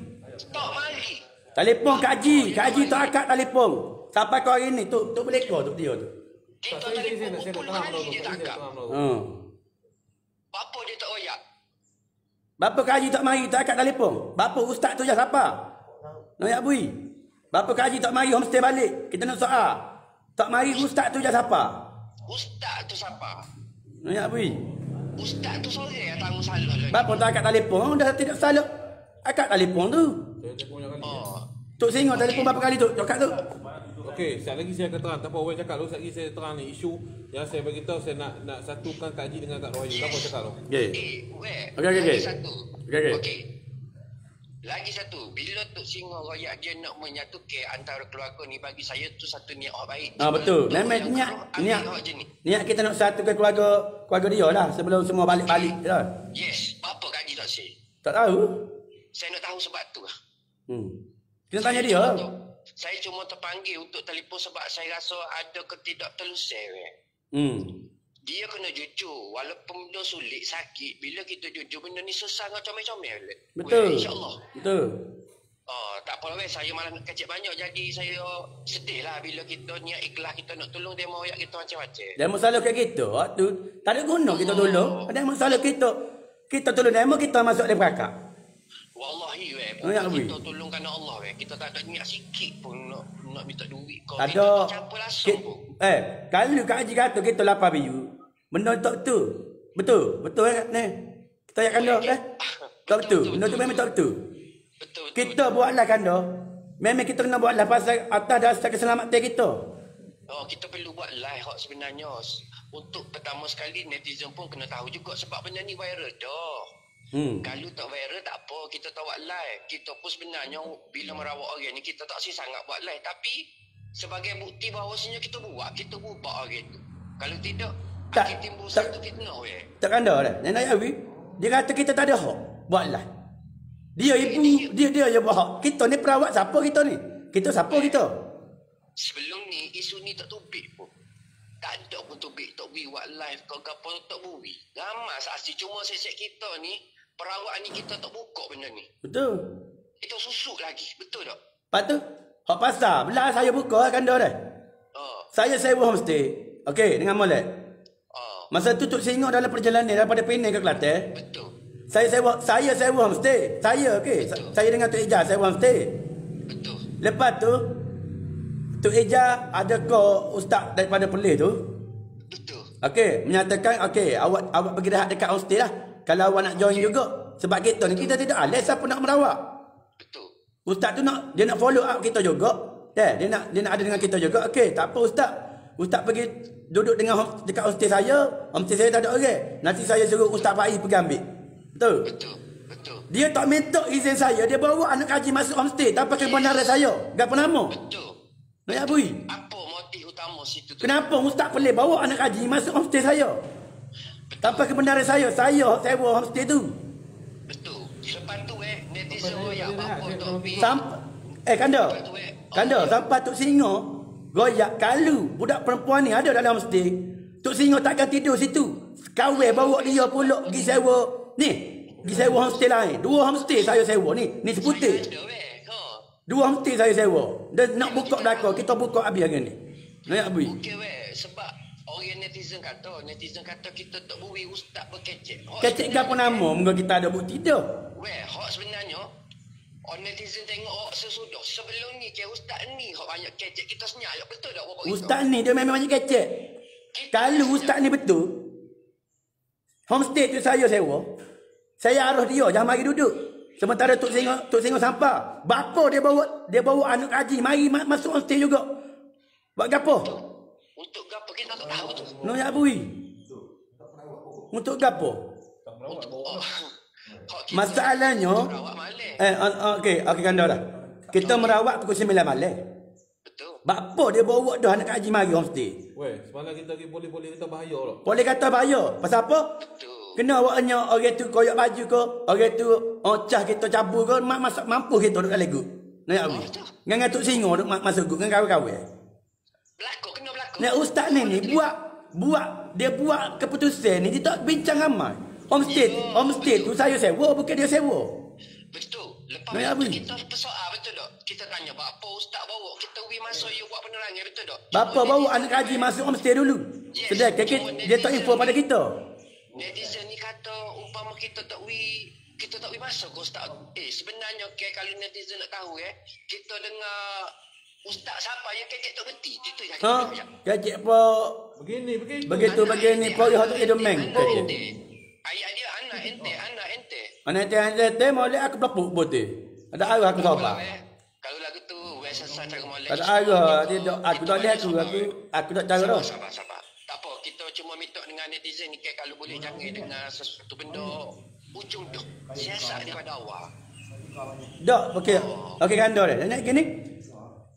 Telefon Kak Haji tak akak telefon. Sampai kau hari ni tu boleh kau tu dia tu. Kita telefon pukul hari dia tak akak. Bapa dia tak royak. Bapa Kak Haji tak mari tak akak telefon. Bapa ustaz tu je siapa? Noyak bui. Bapa Kak Haji tak mari homestay balik. Kita nak soal. Tak mari ustaz tu je siapa? Ustaz tu siapa? Noyak bui. Ustaz tu sore yang tahu salah lagi. Bapa tak akak telefon dah tidak salah. Akak telefon tu. Tok Singo telefon berapa kali tu? Cakap tu. Okey, sekali lagi saya akan terang. Tak apa, orang cakap lu. Sekali lagi saya terang ni isu yang saya beritahu saya nak satukan Kak Haji dengan Kak Rohani. Apa cakap lu? Okey. Okey. Lagi satu, bila Tok Singo royak dia nak menyatukan antara keluarga ni bagi saya tu satu niat orang baik. Betul. Memang niat kita nak satukan keluarga dia lah sebelum semua balik-balik dah. Yes, apa Kak Haji tak say? Tak tahu. Saya nak tahu sebab tu lah. Kita tanya dia. Saya cuma terpanggil untuk telefon sebab saya rasa ada ketidaktelusan. Dia kena jujur. Walaupun benda sulit, sakit. Bila kita jujur, benda ni susah dengan comel-comel. Betul. InsyaAllah. Betul. Tak apa lah saya malah nak kecil banyak. Jadi saya sedih lah bila kita niat ikhlas kita nak tolong dia mau ayat kita macam-macam. Dan masalah kat kita. Tak ada guna kita tolong. Ada masalah kita. Kita tolong demo, kita masuk dalam perakak. Wallahi Ya, kita tolong kerana Allah kita tak ada niat sikit pun nak minta duit kau. Ada. Siapa langsung pun. Kalau Kak Haji kata kita 8 BU, benda tak betul. Betul? Betul ni? Kita ayat kanda tak betul. Benda tu memang tak betul. Betul. Kita buatlah kanda. Memang kita kena buatlah pasal atas dasar keselamatan kita. Oh, kita perlu buat live hot sebenarnya. Untuk pertama sekali netizen pun kena tahu juga sebab benda ni viral dah. Kalau tak viral tak apa, kita tak buat live. Kita pun sebenarnya bila merawat orang ni kita tak sangat buat live, tapi sebagai bukti bahawasanya kita buat orang tu. Kalau tidak akan timbul satu fitnah Tak kanda dah. Nenek Yawi, dia kata kita tak ada hak buatlah. Dia ibu, dia je buat hak. Kita ni perawat siapa kita ni? Kita siapa kita? Sebelum ni isu ni tak tubik pun. Tak ada pun tubik tak bui buat live kau gapo tak bui. Gamas asli cuma sesek kita ni perawat ni kita tak buka benda ni. Betul. Itu susuk lagi, betul tak? Lepas tu, hak pasar. Belah saya buka kanda dah. Saya sewa homestay. Okey, dengan molek. Masa tu Tok Singo dalam perjalanan daripada Penang ke Kelantan. Betul. Saya sewa homestay. Saya okey. Saya dengan Tok Ijaz sewa homestay. Betul. Lepas tu Tok Ijaz ada ko ustaz daripada Perlis tu. Betul. Okey, menyatakan okey, awak pergi rehat dekat homestay lah. Kalau awak nak join juga. Sebab kita ni kita tidak ada siapa nak merawat. Betul. Ustaz tu dia nak follow up kita juga. Dia nak ada dengan kita juga. Okey, tak apa ustaz. Ustaz pergi duduk dengan dekat homestay saya. Homestay saya tak ada orang. Nanti saya suruh Ustaz Faiz pergi ambil. Betul? Betul. Betul. Dia tak minta izin saya. Dia bawa anak kaji masuk homestay tanpa kebenaran saya. Gapa nama? Betul. Nak bui. Apa motif utama situ tu? Kenapa Ustaz boleh bawa anak kaji masuk homestay saya? Tanpa kebenaran saya sewa homestay tu. Betul. Lepas tu netizen royak apa tak pi. Kanda sampai Tok Singo royak kalau budak perempuan ni ada dalam homestay, Tok Singo takkan tidur situ. Kawan bawa dia pula pergi sewa ni. Pergi sewa homestay lain. 2 homestay saya sewa ni. Ni seputik. 2 homestay saya sewa. Dan nak buka belakang, kita buka habis hari ni. Nak bui. Okey sebab orang netizen kata kita tak bui ustaz berkecek. Kecek ke apa nama? Moga kita ada bukti dah. Hak sebenarnya orang netizen tengok sesudah sebelum ni ke ustaz ni hak banyak kecek kita senyap betul tak bapak Ustaz ni dia memang banyak kecek. Kalau ustaz ni betul, homestay tu saya sewa. Saya arah dia jangan mari duduk. Sementara Tok Singo sampah. Bapa dia bawa anak haji mari masuk homestay juga. Buat gapo? Untuk gapo kita tak tahu tu. No ya bui. Untuk gapo? Masalahnya okey kanda dah. Kita merawat pukul 9 malam. Betul. Bapa dia bawa dah anak haji mari homestay. Semalam kita pergi boleh kata bahaya lah. Boleh kata bahaya. Pasal apa? Betul. Kena awaknya orang tu koyak baju ke, orang tu cah kita cabur ke, mampu kita duduk dalam gut. Nak apa? Dengan Tok Singo duduk masuk gut dengan kawan-kawan. Kena berlaku. Nah ustaz ni dia buat keputusan ni dia tak bincang ramai. Homestay tu saya sewa bukan dia sewa. Betul. Lepas tu kita persoal betul tak? Kita tanya apa ustaz bawa kita pergi masuk you buat penerangan betul tak? Bapa bawa anak haji masuk homestay dulu. Sedangkan dia tak info pada kita. Netizen ni kata umpama kita tak wi masuk ke ustaz. Sebenarnya kalau netizen nak tahu kita dengar ustaz siapa yang kekek tak berhenti itu je. Kecek apa? Begini kau dia tak ada meng. Ayat dia anak ente. Anak ente molek aku pelapuk bote. Ada arah aku sabar. Kalau lagu tu sesat cara molek. Ada arah dia aku tak lihat aku tak cara dah. Sabar. Tak apa, kita cuma minta dengan netizen ni kalau boleh jangan dengan sesuatu benda ujung tu. Siasat daripada awal. Dak, okey kanda dah. Nak gini.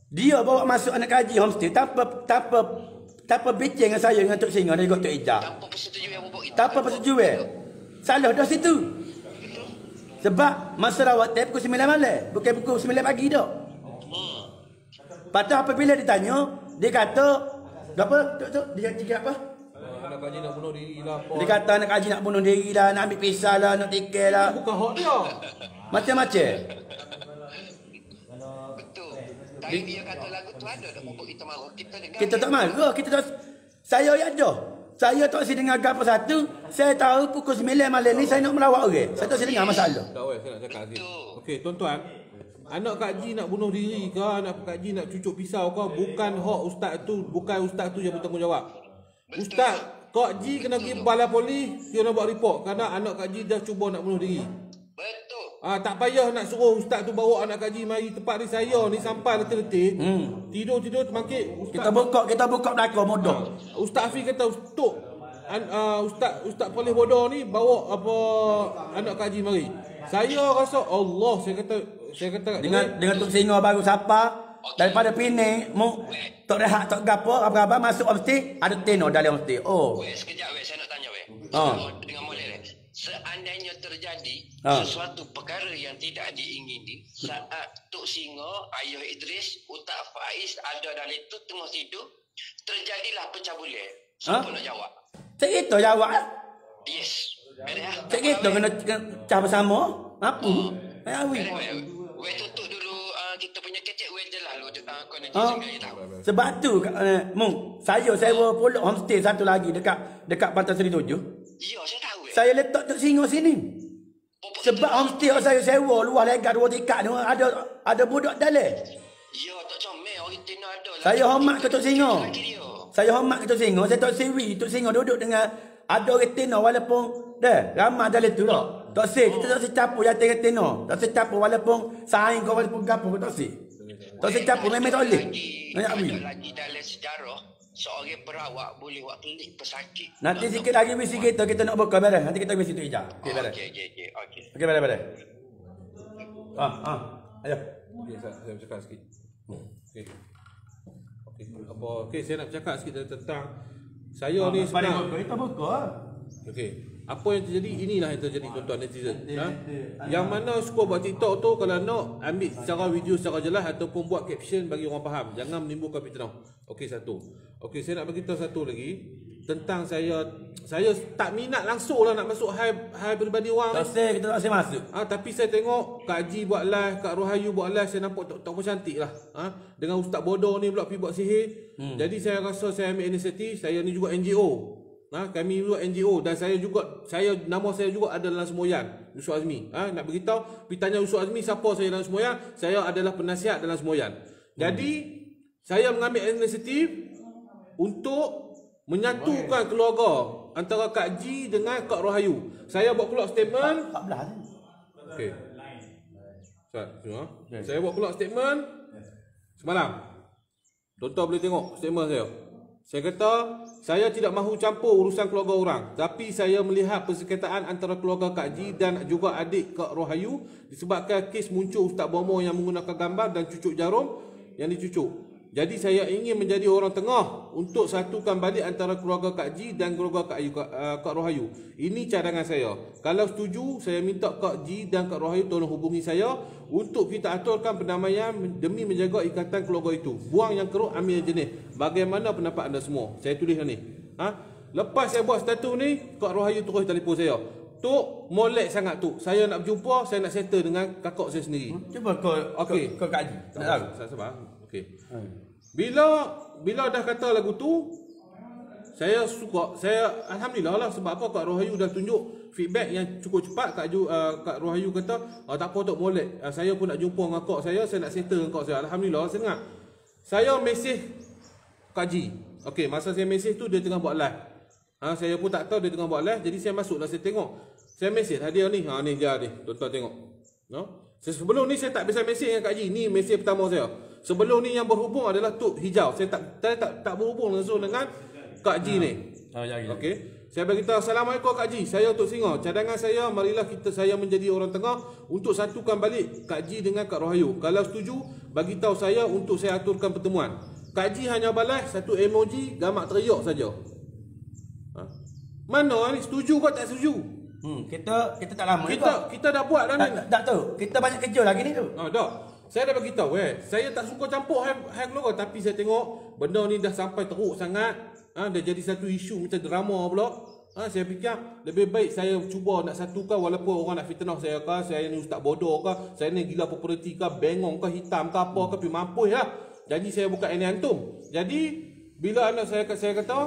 Dia bawa masuk anak kaji homestay tanpa bincang dengan saya dengan Tok Singo dan juga Tok Ijaz. Tanpa persetujuan. Salah dah situ. Sebab masa rawat pukul 9 malam, bukan pukul 9 pagi dah. Patut apabila ditanya, dia kata apa? Dia cakap apa? Anak kaji nak bunuh diri lah. Dia kata anak kaji nak bunuh diri lah, nak ambil pisau lah, nak tikar lah. Bukan hak dia. Macam-macam. Betul. Tapi dia kata lagu tu ada tak bapak kita marah. Kita dengar. Kita tak marah. Saya ayat dah. Saya tak si dengar apa satu. Saya tahu pukul 9 malam ni saya nak melawat orang. Saya tak si dengar masalah. Tak weh, saya nak cakap sikit. Okey, tuan-tuan. Anak Kak Ji nak bunuh diri ke, anak Kak Ji nak cucuk pisau ke, bukan hak ustaz tu, bukan ustaz tu yang bertanggungjawab. Ustaz Kak Ji kena pergi balai polis, dia nak buat report kerana anak Kak Ji dah cuba nak bunuh diri. Betul. Tak payah nak suruh ustaz tu bawa anak Kak Ji mari tempat ni saya ni sampai letih-letih. Tidur-tidur termangkit. Kita buka belakang modal. Ustaz Afiq kata, "Tok, ustaz polis bodoh ni bawa apa anak Kak Ji mari." Saya rasa Allah, saya kata Dengan Tok Singa baru siapa daripada Penang, Tok Rehat, Tok Gapo, apa-apa masuk mesti ada tenor dalam mesti. Oh. Weh, sekejap weh, saya nak tanya weh. Dengan molek weh. Seandainya terjadi sesuatu perkara yang tidak diingini saat Tok Singa, Ayah Idris, Ustaz Faiz ada dalam itu tengah tidur, terjadilah pecah bulir. Siapa nak jawab? Cik itu jawab. Yes. Cik itu kena cah bersama. Apa? Weh, tutup dulu kita punya kecek weh je lah lu kau nak jangan tahu. Sebab tu Mung, saya sewa pulak homestay satu lagi dekat Pantai Seri 7. Ya, saya tahu weh. Saya letak Tok Singa sini. Sebab homestay yang saya sewa luar legal 2 tingkat ni ada budak dalam. Ya, tak comel orang Tina ada. Saya hormat ke Tok Singa. Saya hormat ke Tok Singa. Saya tak sewi Tok Singa duduk dengan ada orang Tina walaupun ramai dalam tu tak. Tak sih, kita tak secapur jatuh dengan Tina. Tak secapur walaupun saing kau walaupun gapo tak sih. Tak secapur memang tak boleh. Ada lagi dalam sejarah seorang perawat boleh buat klik pesakit. Nanti sikit lagi misi kita nak buka beres. Nanti kita misi tu ijak. Okey beres. Okey beres. Ayo. Okey, saya bercakap sikit. Okey, saya nak bercakap sikit tentang saya ni sebenarnya. Kita buka. Okey. Apa yang terjadi, inilah yang terjadi tuan-tuan netizen. Yang mana suka buat TikTok tu kalau nak ambil secara video secara jelas ataupun buat caption bagi orang faham. Jangan menimbulkan fitnah. Okey, satu. Okey, saya nak beritahu satu lagi tentang saya tak minat langsung lah nak masuk high peribadi orang. Tak sih, kita tak sih masuk. Tapi saya tengok Kak Ji buat live, Kak Rohayu buat live, saya nampak tak cantik lah. Dengan ustaz bodoh ni pula pergi buat sihir. Jadi saya rasa saya ambil inisiatif, saya ni juga NGO. Kami juga NGO dan nama saya juga ada dalam semboyan Yusuf Azmi. Nak beritahu, pergi tanya Yusuf Azmi siapa saya dalam semboyan, saya adalah penasihat dalam semboyan. Jadi saya mengambil inisiatif untuk menyatukan keluarga antara Kak Ji dengan Kak Rohayu. Saya buat keluar statement. 14 ni. Okey. Saya buat keluar statement semalam. Tuan-tuan boleh tengok statement saya. Saya kata, saya tidak mahu campur urusan keluarga orang. Tapi saya melihat persengketaan antara keluarga Kak Ji dan juga adik Kak Rohayu disebabkan kes muncul Ustaz Bomo yang menggunakan gambar dan cucuk jarum yang dicucuk. Jadi saya ingin menjadi orang tengah untuk satukan balik antara keluarga Kak Ji dan keluarga Kak Rohayu. Ini cadangan saya. Kalau setuju, saya minta Kak Ji dan Kak Rohayu tolong hubungi saya untuk kita aturkan pendamaian demi menjaga ikatan keluarga itu. Buang yang keruk, ambil yang jenis. Bagaimana pendapat anda semua? Saya tulis ni. Lepas saya buat status ni, Kak Rohayu terus telefon saya. Tok, molek sangat tu. Saya nak berjumpa, saya nak settle dengan kakak saya sendiri. Cuba kau Kak Ji. Tak tahu. Saya sabar. Okey. Bila dah kata lagu tu, saya suka. Saya alhamdulillah lah, sebab apa Kak Rohayu dah tunjuk feedback yang cukup cepat. Kak Rohayu kata, tak apa Tok, molek. Saya pun nak jumpa dengan kak saya nak settle dengan kak saya. Alhamdulillah, saya dengar. Saya mesej Kak Ji. Okey, masa saya mesej tu dia tengah buat live. Saya pun tak tahu dia tengah buat live, jadi saya masuklah, saya tengok. Saya mesej hadiah ni. Ni dia ni. Tuan-tuan tengok. Sebelum ni saya tak biasa mesej dengan Kak Ji. Ni mesej pertama saya. Sebelum ni yang berhubung adalah Tok Hijau. Saya tak berhubung langsung dengan Kak Ji ni. Okey. Saya beritahu, Assalamualaikum Kak Ji. Saya Tok Singa. Cadangan saya, marilah saya menjadi orang tengah untuk satukan balik Kak Ji dengan Kak Rohayu. Kalau setuju, bagi tahu saya untuk saya aturkan pertemuan. Kak Ji hanya balas satu emoji gambar teriak saja. Mana ni, setuju ke tak setuju? Kita tak lama kita dah buat dah ni. Tak tahu. Kita banyak kerja lagi ni tu. Dah. Saya dah beritahu saya tak suka campur high keluarga, tapi saya tengok benda ni dah sampai teruk sangat. Dah jadi satu isu macam drama pula. Saya fikir lebih baik saya cuba nak satukan, walaupun orang nak fitnah saya ke, saya ni ustaz bodoh ke, saya ni gila property ke, bengong ke, hitam ke apa ke, tapi mampus lah. Jadi saya bukan ini antum. Jadi bila anak saya kata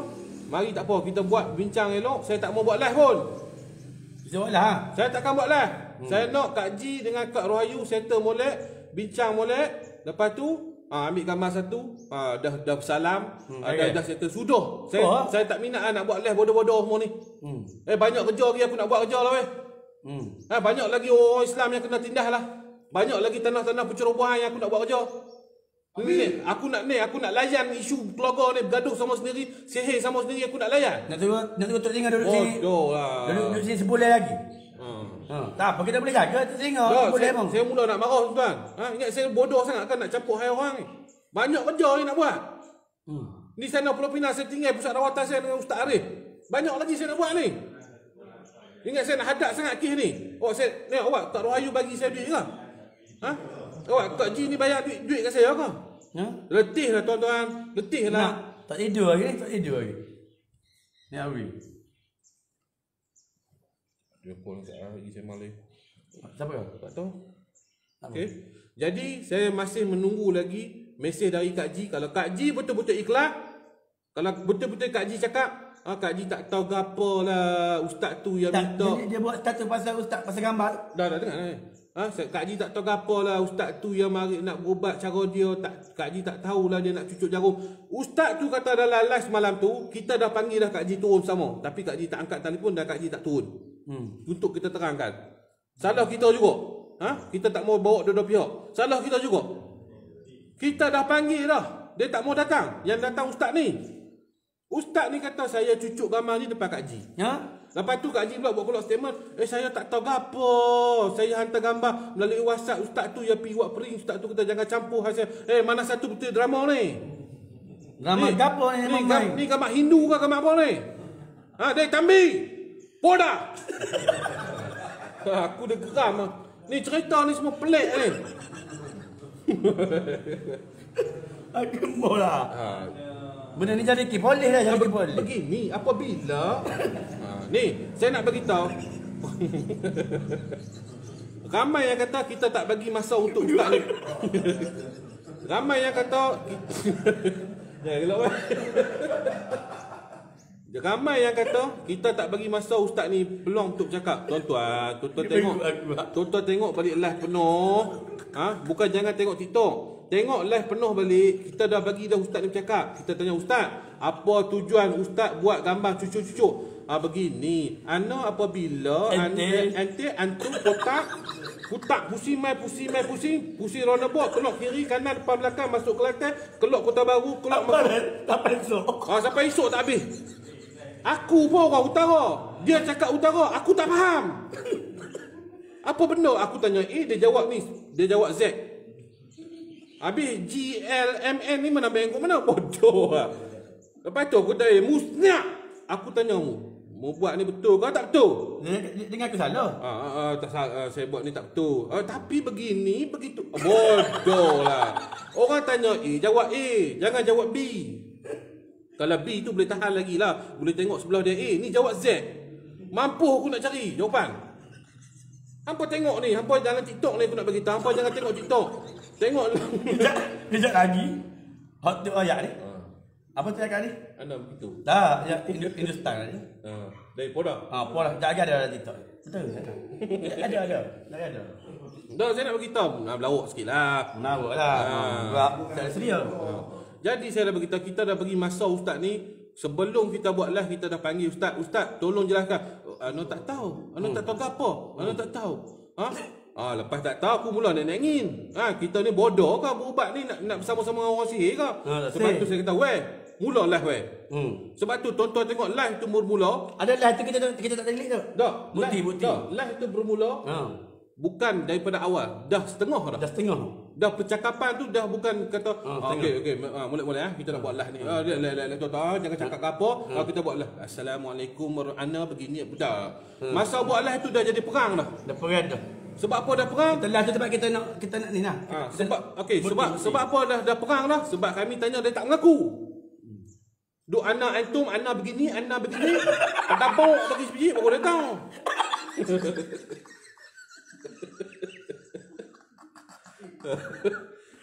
Mari tak apa, kita buat bincang elok. Saya tak mau buat live pun. Jawablah. Saya takkan buat live. Saya nak Kak Ji dengan Kak Rohayu settle molek, bincang molek. Lepas tu ambil gambar satu, dah bersalam, dah settle sudah. Saya tak minat nak buat live bodoh-bodoh semua ni. Banyak kerja lagi aku nak buat kerja lah weh. Banyak lagi orang Islam yang kena tindas lah. Banyak lagi tanah-tanah pencerobohan yang aku nak buat kerja. Aku nak layan isu keluarga ni, bergaduh sama sendiri, sihir sama sendiri, aku nak layan. Nak tengok Tok Singa duduk sini. Bodoh lah. Duduk sini sebulan lagi. Tak apa, kita boleh jaga Tok Singa. Saya mula nak marah tuan. Ingat saya bodoh sangat kan nak campur hai orang ni. Banyak kerja ni nak buat. Di sana Pulau Pinang saya tinggal pusat rawatan saya dengan Ustaz Arif. Banyak lagi saya nak buat ni. Ingat saya nak hadap sangat kes ni. Awak Kak Rohayu bagi saya duit ke? Awak Kak Ji ni bayar duit kat saya ke? Letih lah tuan-tuan. Letih lah. Tak tidur lagi. Ni Awi. Dia pun lagi saya malam. Siapa? Tak tahu. Okey. Jadi saya masih menunggu lagi mesej dari Kak Ji. Kalau Kak Ji betul-betul ikhlas, kalau betul-betul Kak Ji cakap, Kak Ji tak tahu gapo lah ustaz tu yang minta. Dia buat status pasal ustaz pasal gambar. Dah dengar ni. Kak Ji tak tahu gapo lah ustaz tu yang mari nak berubat cara dia. Kak Ji tak tahulah dia nak cucuk jarum. Ustaz tu kata dalam live semalam tu, kita dah panggil dah Kak Ji turun sama. Tapi Kak Ji tak angkat telefon dan Kak Ji tak turun. Untuk kita terangkan. Salah kita juga. Kita tak mau bawa dua-dua pihak. Salah kita juga. Kita dah panggil dah. Dia tak mau datang. Yang datang ustaz ni. Ustaz ni kata saya cucuk gambar ni depan Kak Ji. Lepas tu Kak Ji pula buat keluar statement. Saya tak tahu apa. Saya hantar gambar melalui WhatsApp ustaz tu yang pergi buat print. Ustaz tu kata jangan campur hasil. Mana satu betul drama ni? Drama gapo ni? Ni gambar Hindu ke gambar apa ni? Dek Tambi. Poda. Aku dah geram. Ni cerita ni semua pelik ni. Gemuk lah. Benda ni jadi boleh lah, jadi boleh. Begini, apabila ni, saya nak beritahu. Ramai yang kata kita tak bagi masa untuk ustaz ni. Ramai yang kata jangan gelak. Ramai yang kata kita tak bagi masa ustaz ni peluang untuk cakap. Tuan-tuan tengok. Tuan-tuan tengok balik live penuh. Bukan jangan tengok TikTok. Tengok live penuh balik. Kita dah bagi dah ustaz ni bercakap. Kita tanya ustaz, apa tujuan ustaz buat gambar cucuk-cucuk? Begini, apabila antum kotak pusing roundabout, kelok kiri kanan depan belakang masuk Kelantan, kelok Kota Baru, kelok Sampai esok. sampai esok tak habis. Aku pun orang utara. Dia cakap utara, aku tak faham. Apa benda? Aku tanya dia jawab ni. Dia jawab Z. Habis GLMN ni mana bengkok mana? Bodoh lah. Lepas tu aku tanya, musnyak. Aku tanya mu buat ni betul ke tak betul? Dengan aku salah. Tak salah, saya buat ni tak betul. Tapi begini, begitu. Bodoh lah. Orang tanya A, jawab A. Jangan jawab B. Kalau B tu boleh tahan lagi lah. Boleh tengok sebelah dia A. Ni jawab Z. Mampu aku nak cari jawapan. Hampa tengok ni. Hampa dalam TikTok ni aku nak beritahu. Hampa jangan tengok TikTok. Tengok. Kejap lagi. Hot tu ayat ni. Apa tu ayat ni? Anda begitu. Tak, yang Hindustan ni. Dari Poda. Pola. Jangan ada dalam TikTok. Betul. Ada. Dah saya nak beritahu. Berlawak sikit lah. Menawak lah. Tak sedia. Jadi saya dah beritahu, kita dah bagi masa ustaz ni. Sebelum kita buat live, kita dah panggil ustaz. Ustaz, tolong jelaskan. Anu tak tahu. Anu tak tahu ke apa? Anu tak tahu. Lepas tak tahu, aku mula nak angin. Kita ni bodoh ke berubat ni nak bersama-sama orang sihir ke? Sebab tu saya kata, mula live Sebab tu tuan-tuan tengok live tu bermula. Ada live tu kita tak telik tu. Tak, Bukti. Live tu bermula. Bukan daripada awal, dah setengah dah. Dah percakapan tu dah bukan kata okey mula-mula kita nak buat live ni. Tuan-tuan jangan cakap apa, kita buat live. Assalamualaikum warahmatullahi begini dah. Masa buat live tu dah jadi perang dah. Dah perang dah. Sebab apa dah perang? Kita live tu sebab kita nak ni lah. Sebab apa dah perang dah? Sebab kami tanya dia tak mengaku. Duk anak antum, anak begini. Tabuk bagi sebiji baru dia tahu.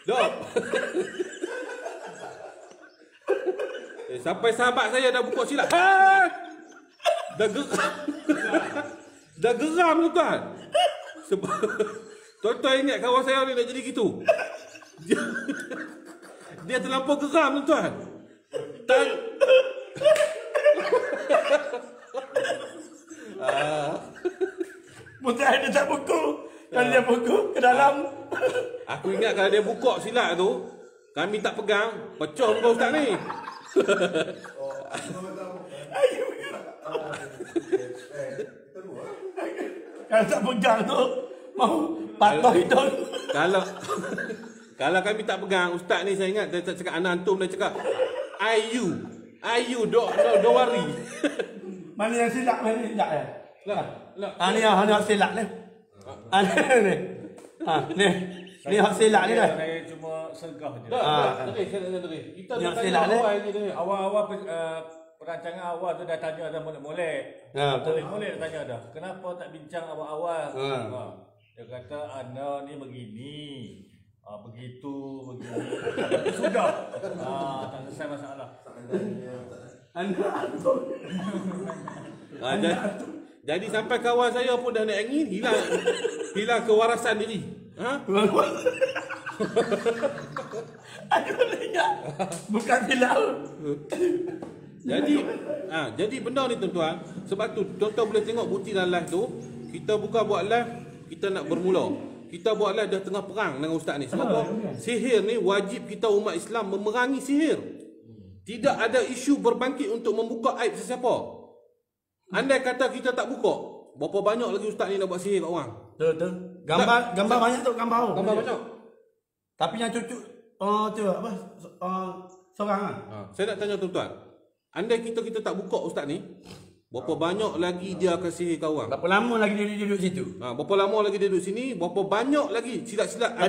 Dok. Sampai sahabat saya dah buka silap. Ha! Dah geram. Dah geram tuan. Sebab tuan-tuan ingat kawan saya ni nak jadi gitu. Dia terlampau geram tuan. Mungkin ada tak buku. Kalau dia buku ke dalam. Aku ingat kalau dia buka silap tu, kami tak pegang, pecah muka ustaz ni. Kalau tak pegang tu, mau patah hidung. Kalau kami tak pegang, ustaz ni saya ingat dia tak cakap anak antum, dia cakap Ayu, don't worry. Mana yang silap, mana yang silap Lah. Ni yang silap ni. Ni. Ni. Ni hak silap ni dah. Saya cuma sergah je. Kita Yang nak silap tanya ni. awal ni. Awal-awal perancangan awal tu dah tanya dah molek-molek. Betul. Molek dah tanya dah. Kenapa tak bincang awal-awal? Dia kata anda ni begini. Begitu, begini. Sudah. Tak selesai masalah. Jadi sampai kawan saya pun dah nak angin, hilang kewarasan diri. Ha? Aku ingat. Bukan silap. Jadi benda ni tuan-tuan, sebab tu tuan-tuan boleh tengok bukti dalam live tu, kita buka buat live, kita nak bermula. Kita buat live dah tengah perang dengan ustaz ni. Sebab apa? Sihir ni wajib kita umat Islam memerangi sihir. Tidak ada isu berbangkit untuk membuka aib sesiapa. Andai kata kita tak buka, berapa banyak lagi ustaz ni nak buat sihir kat orang? Betul. Gambar banyak tu, gambar banyak. Tapi yang cucuk tu apa? Seorang ah. Saya nak tanya tuan-tuan. Andai kita tak buka ustaz ni, berapa banyak lagi dia akan sihir kat orang? Berapa lama lagi dia duduk situ? Berapa lama lagi dia duduk sini, berapa banyak lagi silat-silat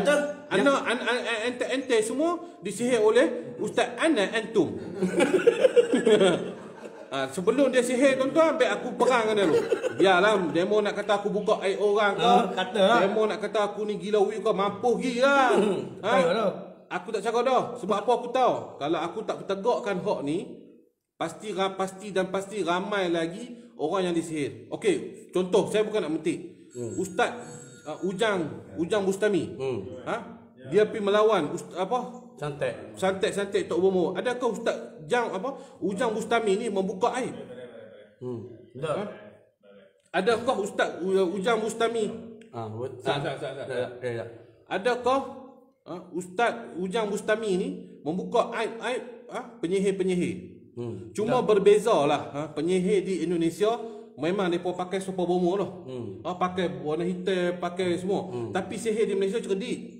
ente semua disihir oleh Ustaz Ana Antum. Sebelum dia sihir tuan-tuan, baik aku perang dengan dia dulu. Biarlah demo nak kata aku buka aib orang ke, demo nak kata aku ni gila wik kau, mampu pergi lah. Aku tak cakap dah. Sebab apa aku tahu? Kalau aku tak tegakkan hak ni, pasti ramai lagi orang yang disihir. Okey, contoh saya bukan nak mentik. Ustaz Ujang Bustami. Dia pergi melawan Santek Tok Bomo. Adakah Ustaz Ujang Bustami ni membuka aib? Adakah Ustaz Ujang Bustami? Adakah Ustaz Ujang Bustami ni membuka aib penyihir-penyihir? Cuma berbezalah penyihir di Indonesia memang mereka pakai super bomo lah. Pakai warna hitam, pakai semua. Tapi sihir di Malaysia cerdik.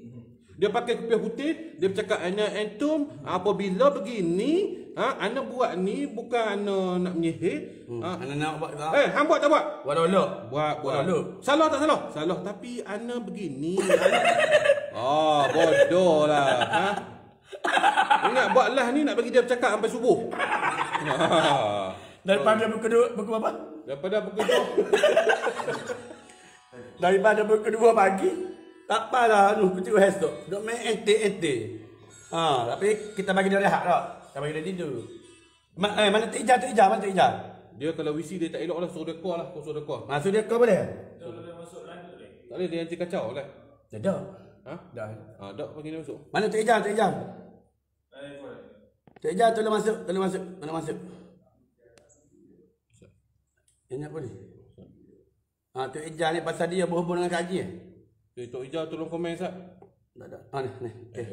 Dia pakai kopiah putih, dia bercakap ana antum apabila begini, ana buat ni bukan ana nak menyihir. Ana nak buat tak? Hang buat tak buat? Buat dulu. Buat dulu. Salah tak salah? Salah, tapi ana begini. Bodoh lah. Ingat buat lah ni nak bagi dia bercakap sampai subuh. Daripada buku apa? Daripada buku 2. Daripada buku 2 pagi. Tak apalah kucing esok. Dok main ente. Tapi kita bagi dia rehat tak? Kita bagi dia tidur. Mana Tok Ijah? Mana Tok Ijah? Dia kalau wisi dia tak elok lah, suruh dia keluar lah, suruh dia keluar. Masuk dia kau boleh? Tak boleh, dia nanti kacau lah. Dah. Dah. Dak bagi dia masuk. Mana Tok Ijah? Tok Ijah tolong masuk. Ini apa ni? Tok Ijah ni pasal dia berhubung dengan kaji Tok Ijah tolong komen Sat. Tak. Ni. Okey.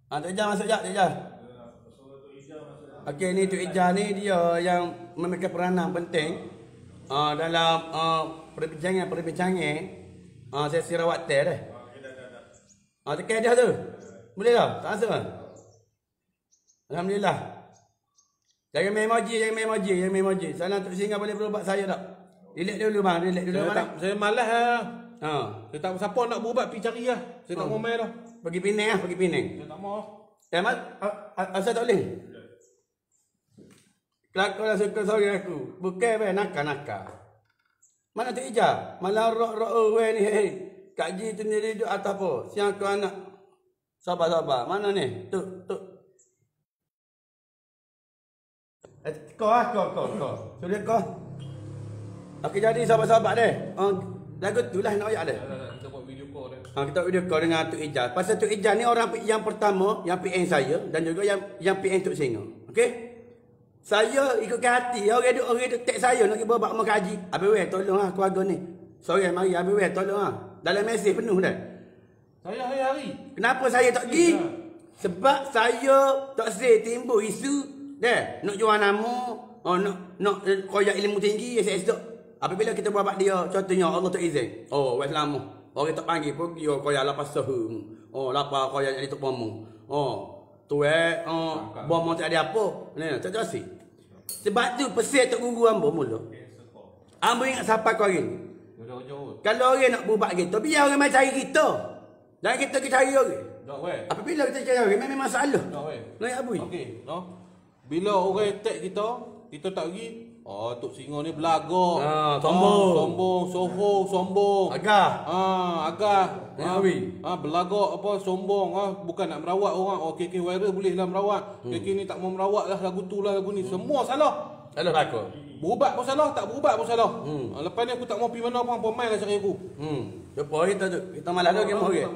Tok Ijah masuk jap, Tok Ijah. Okey, ni Tok Ijah ni dia yang memainkan peranan penting dalam perbincangan sesi rawat teh dah. Tekan dia tu. Boleh tak? Tak masuk kan? Alhamdulillah. Jangan main emoji. Salam Tok Singa boleh berubat saya tak? Relax dulu bang, Saya malas lah. Saya tak siapa nak berubat pergi cari lah. Saya tak mau main dah. Pergi Penang. Saya tak mau. Asal tak boleh? Kelakon lah suka sorry aku. Bukan nakal. Mana Tok Ijah? Malah rok-rok ni. Kak Ji tu ni duduk atas apa? Siang aku anak. Sabar. Mana ni? Tu. Kau. Sudah kau. Okey, jadi sahabat-sahabat deh. Lagu tu lah nak ayat dia. Kita buat video call dia. Kita video call dengan Tok Ijaz. Pasal Tok Ijaz ni orang yang pertama yang PN saya dan juga yang PN Tok Singa. Okey? Saya ikutkan hati. Orang duk tag saya nak pergi bawa mak haji. Abang weh tolonglah keluarga ni. Sore mari abang weh tolonglah. Dalam mesej penuh dah. Saya hari-hari. Kenapa saya tak pergi? Sebab saya tak say timbul isu dah nak jual nama, nak koyak ilmu tinggi SS tu. Apabila kita buat dia, contohnya Allah tak izin. Wes lama. Orang tak panggil pergi koyak lapas sahu. Lapas koyak jadi tok bomo. Bomo tak ada apa. Nah, tak jasi. Sebab tu pesel tok guru ambo mula. Ambo ingat siapa kau hari ni? Kalau orang nak buat kita, biar orang mai cari kita. Jangan kita cari orang. Apabila kita cari orang, memang masalah. Nak abui. Okey, bila orang attack kita tak pergi. Tok Singa ni belagak. Sombong, sombong. Agah. Belagak apa sombong. Bukan nak merawat orang. KK viral boleh lah merawat. KK ni tak mau merawat lah lagu tu lah lagu ni. Semua salah. Salah aku. Berubat pun salah, tak berubat pun salah. Lepas ni aku tak mau pergi mana pun pemain lah cari aku. Jumpa kita tu. Kita malah lagi mau orang.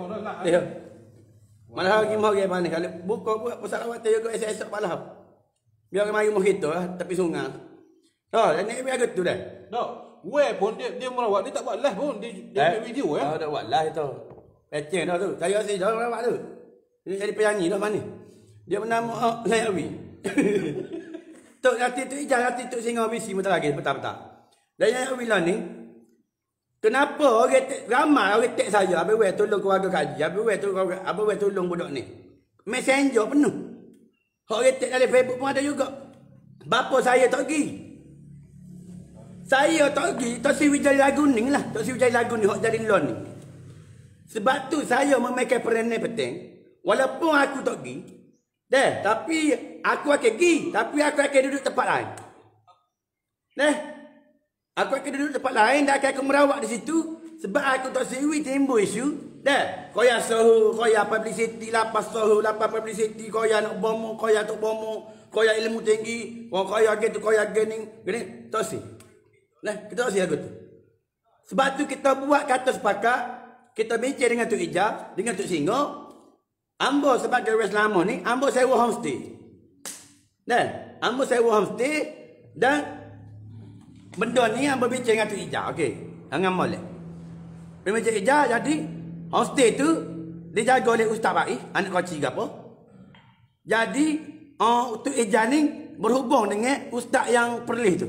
Malah lagi mau orang mana kalau buka buat pasal awak tu juga esok malah. Biar orang mari rumah kita lah tepi sungai. Ni biar gitu dah. Tak. Pun dia merawat, dia tak buat live pun. Dia buat video tak buat live tu. Peceng dah tu. Saya rasa dah merawat tu. Dia jadi penyanyi dah mana. Dia bernama saya Awi. Tok nanti tu Ijaz nanti Tok Singa visi bentar lagi petang-petang. Dan yang Awi lah ni. Kenapa ramai orang tek saya, abang weh tolong keluarga kaji, abang weh tolong budak ni. Messenger penuh. Orang tek dalam Facebook pun ada juga. Bapa saya tak pergi. Saya tak pergi, Tok Siwi jadi lagu ni lah. Tok Siwi jadi lagu ni, hok jadi lon ni. Sebab tu saya memakai peranan penting. Walaupun aku tak pergi. Tapi aku akan pergi. Tapi aku akan duduk tempat lain. Aku akan duduk tempat lain dan aku merawat di situ. Sebab aku tak Siwi timbul isu. Koya sohu, koya publicity, lapas sohu, lapas publicity, koya nak bomo, koya tok bomo, koya ilmu tinggi, koya gitu, koya gening. Gini, tak si. Kita tak si aku tu. Sebab tu kita buat kata sepakat, kita bincang dengan Tok Ijaz, dengan Tok Singa. Ambo sebagai orang selama ni, ambo sewa homestay. Ambo sewa homestay dan benda ni ambo bincang dengan Tok Ijaz. Okey, jangan molek. Bincang Ijaz jadi homestay tu dijaga oleh Ustaz Baik, anak koci ke apa. Jadi, Tok Ijaz ni berhubung dengan ustaz yang Perlis tu.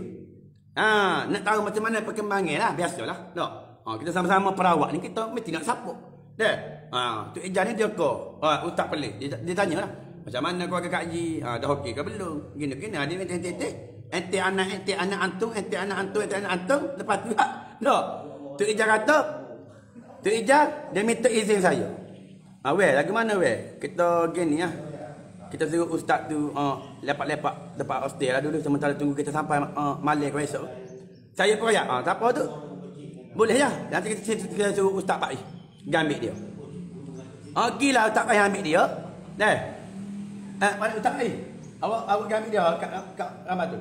Nak tahu macam mana perkembangan lah, biasalah. Kita sama-sama perawat ni, kita mesti nak support. Tok Ijaz ni dia ko. Ustaz Perlis, dia tanya lah. Macam mana keluarga Kak Haji? Dah okey ke belum? Gini-gini, dia ente-ente. Ente anak antum. Lepas tu, Tok Ijaz kata, Tok Ijaz, dia minta izin saya. Lagu mana weh? Kita gini lah. Kita suruh ustaz tu lepak-lepak depan hostel lah dulu. Sementara tunggu kita sampai malam ke esok. Saya koyak. Tak apa tu. Boleh ya. Nanti kita suruh ustaz Pak ambil dia. Gila ustaz Pak ambil dia. Mana ustaz Pak awak ambil dia kat ramad tu.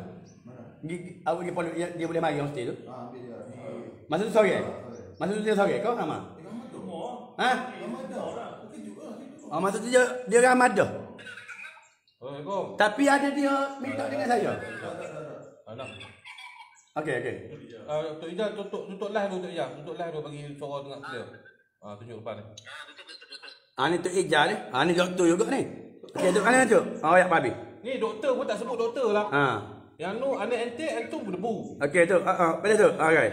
Awak dia boleh mari hostel tu. Masa tu sore. Masa tu dia sore kau ramad. Masa tu dia ramad dah. Tapi ada dia minta dengan saya. Okey. Tok Ijaz tutup live tu Tok Ijaz. Tutup live tu bagi suara tengah dia. Tunjuk depan ni. Ni Tok Ijaz ni. Ni doktor juga ni. Okey, duduk mana tu? Ayat babi. Ni doktor pun tak sebut doktor lah. Yang nu anak ente antum berdebu. Okey tu. Pada tu. Okey.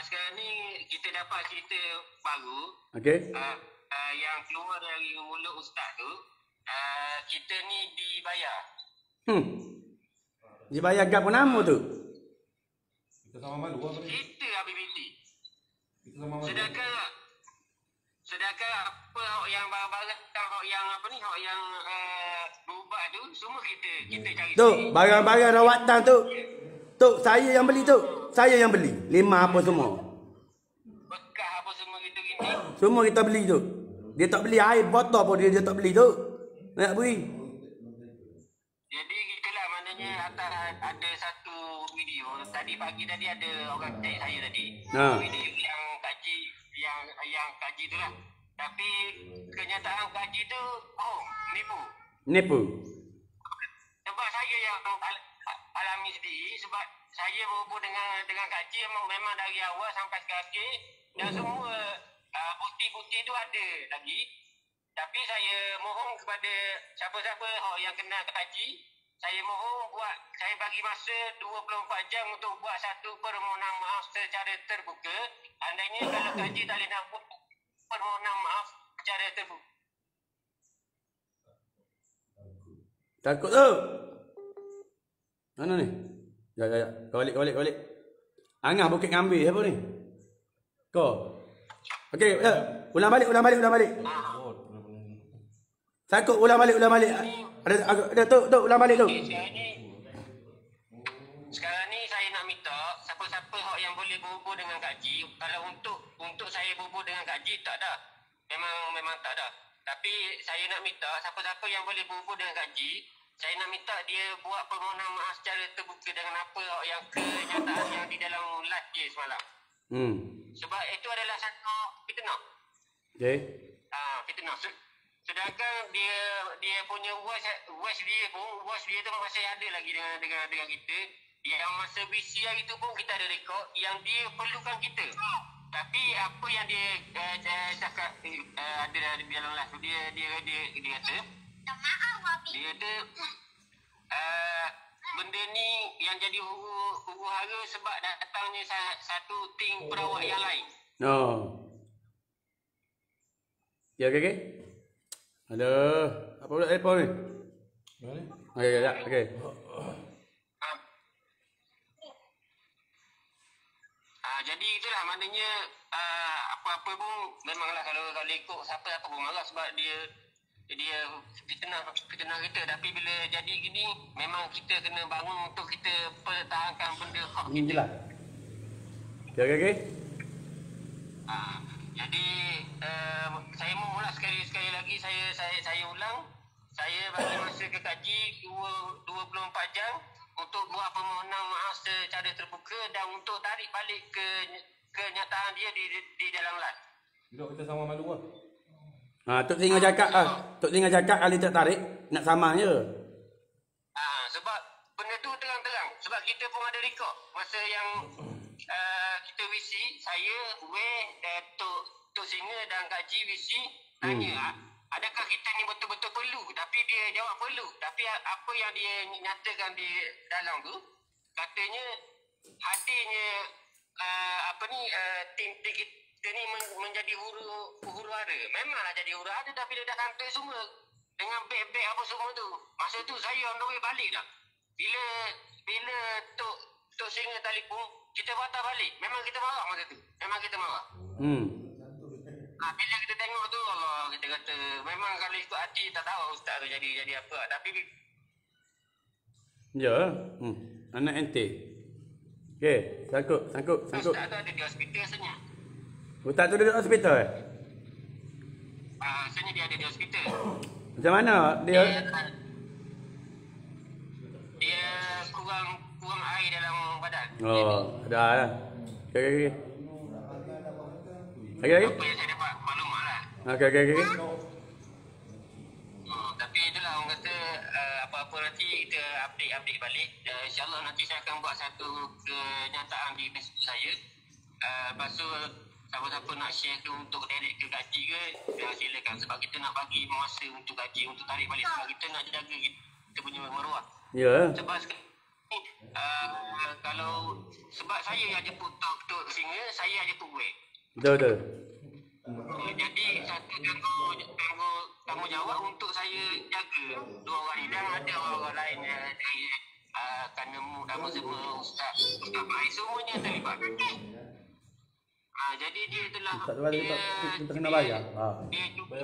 Sekarang ni kita dapat cerita baru. Okey. Yang keluar dari mulut ustaz tu, kita ni dibayar. Dibayar apa nama tu? Kita sama malu apa ni? Kita ABBT. Kita sama malu. Sedangkan apa hak yang barang-barang, hak yang apa ni, hak yang berubat tu, semua kita cari. Tu, barang-barang rawatan tu. Tu, saya yang beli tu. Saya yang beli. 5 apa semua. Bekas apa semua kita gini. Semua kita beli tu. Dia tak beli air botol pun dia tak beli tu. Nak beri. Jadi gitulah, maknanya ada satu video tadi pagi tadi ada orang tag saya tadi. Video yang kaji tu lah. Tapi kenyataan kaji tu nipu. Sebab saya yang alami sendiri, sebab saya berhubung dengan kaji memang dari awal sampai sekarang, dan semua bukti-bukti tu ada lagi. Tapi saya mohon kepada siapa-siapa yang kenal kaji, saya mohon saya bagi masa 24 jam untuk buat satu permohonan maaf secara terbuka. Andainya kalau kaji tak boleh nak buat permohonan maaf secara terbuka. Takut tu. Mana ni? Ya. Kau balik. Angah Bukit Ngambil apa ni? Kau. Okey, ulang balik. Takut ulang balik. Ada tu ulang balik tu. Sekarang ni saya nak minta siapa-siapa yang boleh berhubung dengan kaji. Kalau untuk saya berhubung dengan kaji tak ada. Memang tak ada. Tapi saya nak minta siapa-siapa yang boleh berhubung dengan kaji, saya nak minta dia buat permohonan maaf secara terbuka dengan apa yang kenyataan yang di dalam live dia semalam. Sebab itu adalah satu fitnah. Okey. Fitnah. Sedangkan dia punya voice dia tu masih ada lagi dengan kita. Yang masa BC hari tu pun kita ada rekod yang dia perlukan kita. Tapi apa yang dia cakap ada di dalam live tu, dia kata benda ni yang jadi huru-hara sebab datangnya satu tim perawat yang lain. Okey. Aduh, apa pula telefon ni? Okey. Jadi itulah, maknanya apa-apa pun memanglah kalau ikut siapa pun marah sebab dia fitnah kita. Tapi bila jadi gini, memang kita kena bangun untuk kita pertahankan benda hak kita. Okey. Jadi saya mohonlah sekali lagi saya ulang, saya bagi masa ke kaji 24 jam untuk buat permohonan maaf secara terbuka dan untuk tarik balik kenyataan dia di dalam live. Duduk kita sama malu lah. Tok Singa cakap Tok Singa cakap Ali tak tarik, nak sama je. Sebab benda tu terang-terang. Sebab kita pun ada rekod masa yang kita VC, saya, Tok Singa dan Kaji VC tanya, adakah kita ni betul-betul perlu? Tapi dia jawab perlu. Tapi apa yang dia nyatakan di dalam tu, katanya hadirnya tim kita ni menjadi huru-hara. Memanglah jadi huru-hara, tapi dia dah santai semua dengan beg-beg apa semua tu. Masa tu saya on the way balik dah. Bila Tok Singa telefon, kita patah balik. Memang kita marah masa tu. Memang kita marah. Bila kita tengok tu, Allah, kita kata memang kalau ikut hati tak tahu ustaz tu jadi apa. Tapi anak ente. Okey, sangkut. Ustaz tu ada di hospital rasanya. Ustaz tu duduk hospital Rasanya dia ada di hospital. Macam mana dia kurang air dalam badan. Ada lah. Okey. Apa yang saya dapat maklumat lah. Okey. Tapi itulah orang kata apa-apa nanti kita update balik. InsyaAllah nanti saya akan buat satu kenyataan di Facebook saya. Lepas tu siapa-siapa nak share tu untuk direct ke gaji ke, silakan. Sebab kita nak bagi masa untuk gaji, untuk tarik balik. Sebab kita nak jaga kita punya maruah. Sebab sekarang kalau sebab saya yang jemput Tok Singa, saya yang jemput gue. Betul. Jadi satu tanggungjawab untuk saya jaga dua orang ni. Dan ada orang lain akan nemu nama semua Ustaz Baik, semuanya terlibat. Jadi dia telah kita kena bayar. Dia cuba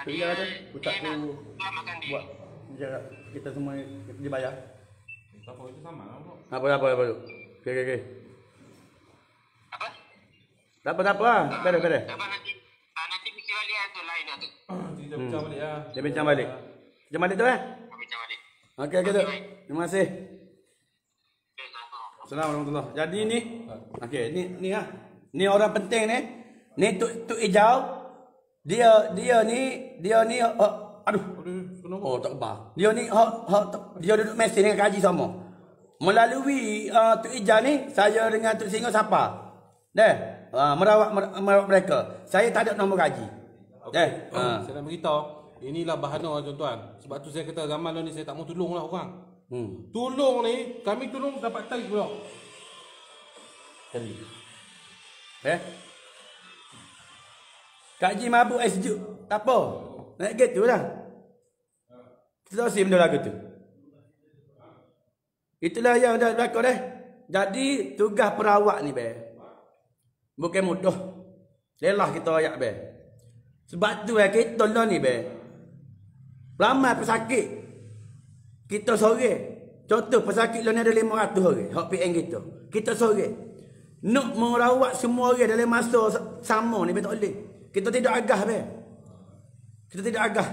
Dia ada Ustaz tu selamatkan dia. buat kita semua dia bayar. Apa itu sama lah kok. Apa. Okey. Ah, Tak apa. Beres. Nanti bincang balik tu lain tu. Kita bincang balik lah. Dia bincang balik. Bincang balik tu Bincang balik. Okey, Tok. Terima kasih. Assalamualaikum warahmatullahi. Jadi ni, okey, ni lah. Ni orang penting ni. Ni Tok Ijau. Dia ni aduh. Oh, tak apa. Dia ni dia duduk mesin dengan kaji sama. Melalui Tok Ijau ni, saya dengan Tok Singo sapa. Merawat mereka. Saya tak ada nombor kaji. Saya nak beritahu. Inilah bahana tuan-tuan. Sebab tu saya kata zaman ni saya tak mau tolong lah orang. Tolong ni, kami tolong dapat tarik pula. Kak Haji mabuk air sejuk. Tak apa. Naik gitu lah. Kita tahu benda lagu tu. Itulah yang dah berlaku dah. Jadi tugas perawat ni bukan mudah. Lelah kita ayak Sebab tu kita lah ni ramai pesakit. Kita sore. Contoh pesakit lah ni ada 500 orang. Hak PN kita. Kita sore. Nak merawat semua orang dalam masa sama ni tak boleh. Kita tidak agah Kita tidak agah.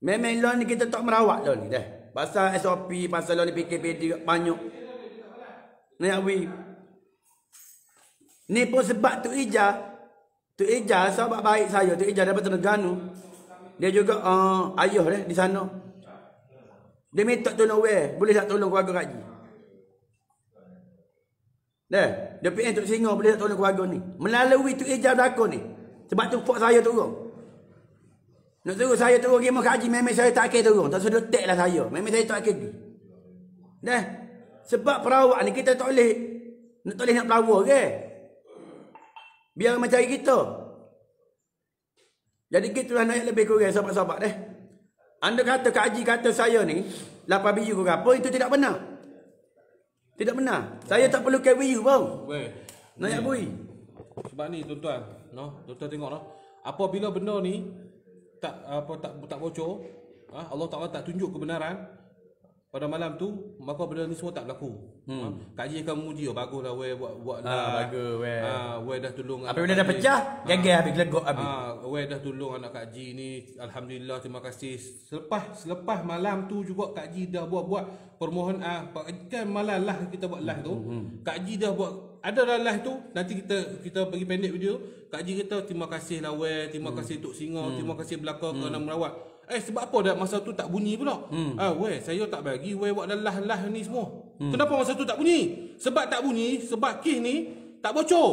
Memang lah ni kita tak merawat lah ni dah. Pasal SOP, pasal lah ni PKPD banyak. Ni awi. Ni pun sebab tu Ijah sahabat baik saya. Tu Ijah daripada Terengganu. Dia juga ayah dia di sana. Dia minta tolong boleh tak tolong keluarga Haji. Dia PN Tok Singo boleh tak tolong keluarga ni. Melalui tu Ijah berlaku ni. Sebab tu pok saya turun. Nak suruh saya turun pergi Haji, memang saya tak akan turun. Tak suruh tek lah saya. Memang saya tak akan pergi. Sebab perawat ni kita tak boleh nak pelawar ke. Biar macam kita. Jadi gitulah naik lebih kurang sahabat-sahabat Anda kata Kak Haji kata saya ni 8 biju ke apa, itu tidak benar. Tidak benar. Saya tak perlu ke biju pun. Naik bui. Sebab ni tuan-tuan, tuan-tuan tengok apabila benda ni tak bocor, Allah Taala tak tunjuk kebenaran pada malam tu, maka benda ni semua tak berlaku. Kak Haji akan memuji, baguslah buat bagus dah tolong. Apabila dah pecah, gagal habis gelegok habis. Dah tolong anak Kak Haji ni, alhamdulillah, terima kasih. Selepas malam tu juga Kak Haji dah buat permohonan, kan malam lah kita buat live tu. Kak Haji dah buat, ada dah live tu, nanti kita bagi pendek video. Kak Haji kata terima kasih lah terima kasih Tok Singo, terima kasih belaka kerana merawat. Sebab apa dah masa tu tak bunyi pula? Saya tak bagi buat lah ni semua. Kenapa masa tu tak bunyi? Sebab tak bunyi, sebab kes ni tak bocor.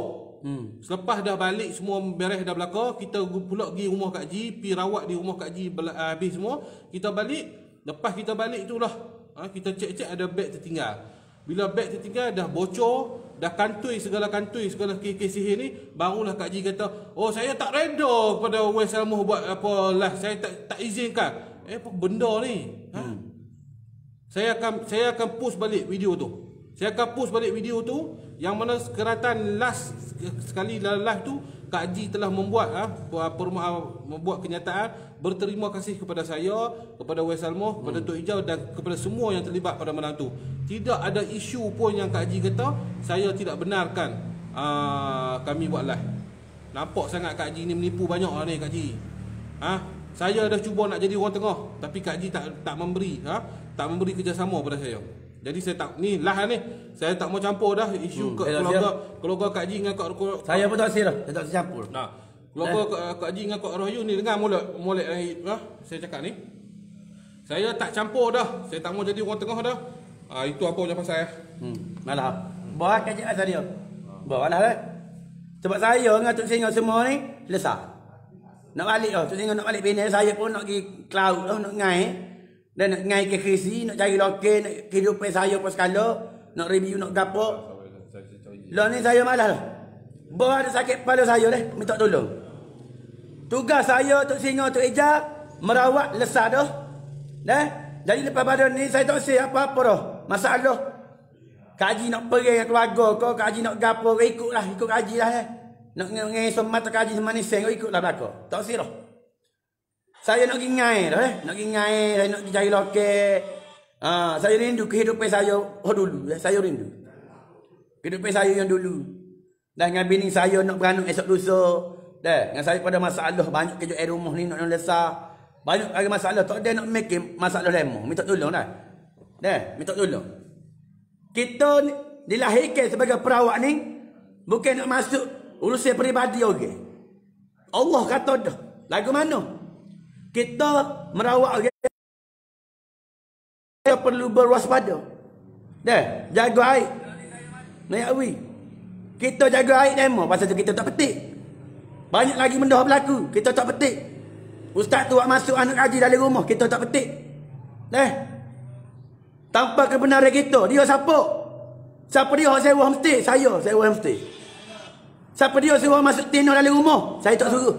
Selepas dah balik semua beres dah belaka, kita pula pergi rumah Kak Haji, pergi rawat di rumah Kak Haji habis semua. Kita balik, lepas kita balik itulah kita cek ada beg tertinggal. Bila beg tertinggal dah bocor, dah kantui segala kes sihir ni, barulah Kak Haji kata, saya tak reda kepada Wes Salmoh buat apa lah, saya tak izinkan. Apa benda ni? Saya akan post balik video tu. Yang mana sekeratan last sekali live tu, Kak Haji telah membuat kenyataan berterima kasih kepada saya, kepada Wes Salmoh, kepada Tok Ijau dan kepada semua yang terlibat pada malam tu. Tidak ada isu pun yang Kak Haji kata saya tidak benarkan kami buat live. Nampak sangat Kak Haji ni menipu banyak lah ni Kak Haji. Saya dah cuba nak jadi orang tengah, tapi Kak Haji tak memberi kerjasama pada saya. Jadi saya tak ni lah ni. Saya tak mau campur dah isu keluarga Kak Haji dengan saya pun tak sirah. Saya tak campur. Keluarga Kak Haji dengan Kak Rohayu ni dengar molek saya cakap ni. Saya tak campur dah. Saya tak mau jadi orang tengah dah. Itu apa ucapan saya. Malah. Bawa Kak Haji asal dia. Bawa lah Sebab saya dengan Tok Singo semua ni lesah. Nak balik Tok Singo nak balik Penang, saya pun nak pergi cloud nak ngai. Dan nak ngai ke krisi, nak cari lokal, nak kehidupan saya apa sekala, nak review, nak gapo. Lah ni saya malas lah. Bawa ada sakit kepala saya minta tolong. Tugas saya Tok Singo, Tok Ijah merawat lesah dah. Jadi lepas pada ni saya tak say apa-apa dah. Masalah. Kak Haji nak pergi dengan keluarga kau, Kak Haji nak gapo, ikut Kak Haji lah. Nak ngai semata Kak Haji semanis seng, ikutlah belaka. Tak say dah. Saya nak pergi ngai dah saya nak pergi cari lokal. Saya rindu kehidupan saya dulu. Saya rindu kehidupan saya yang dulu. Dan dengan bini saya nak beranak esok lusa. Dengan saya pada masalah banyak kerja rumah ni nak lesah. Banyak lagi masalah. Tak ada nak make masalah demo. Minta tolong dah. Minta tolong. Kita dilahirkan sebagai perawat ni bukan nak masuk urusan peribadi okey. Allah kata dah. Lagu mana? Kita merawat orang kita perlu berwaspada. Jaga air. Naik awi. Kita jaga air demo pasal tu kita tak petik. Banyak lagi benda berlaku, kita tak petik. Ustaz tu buat masuk anak haji dalam rumah, kita tak petik. Tanpa kebenaran kita, dia siapa? Siapa dia sewa homestay? Saya sewa homestay. Siapa dia suruh masuk tino dalam rumah? Saya tak suruh.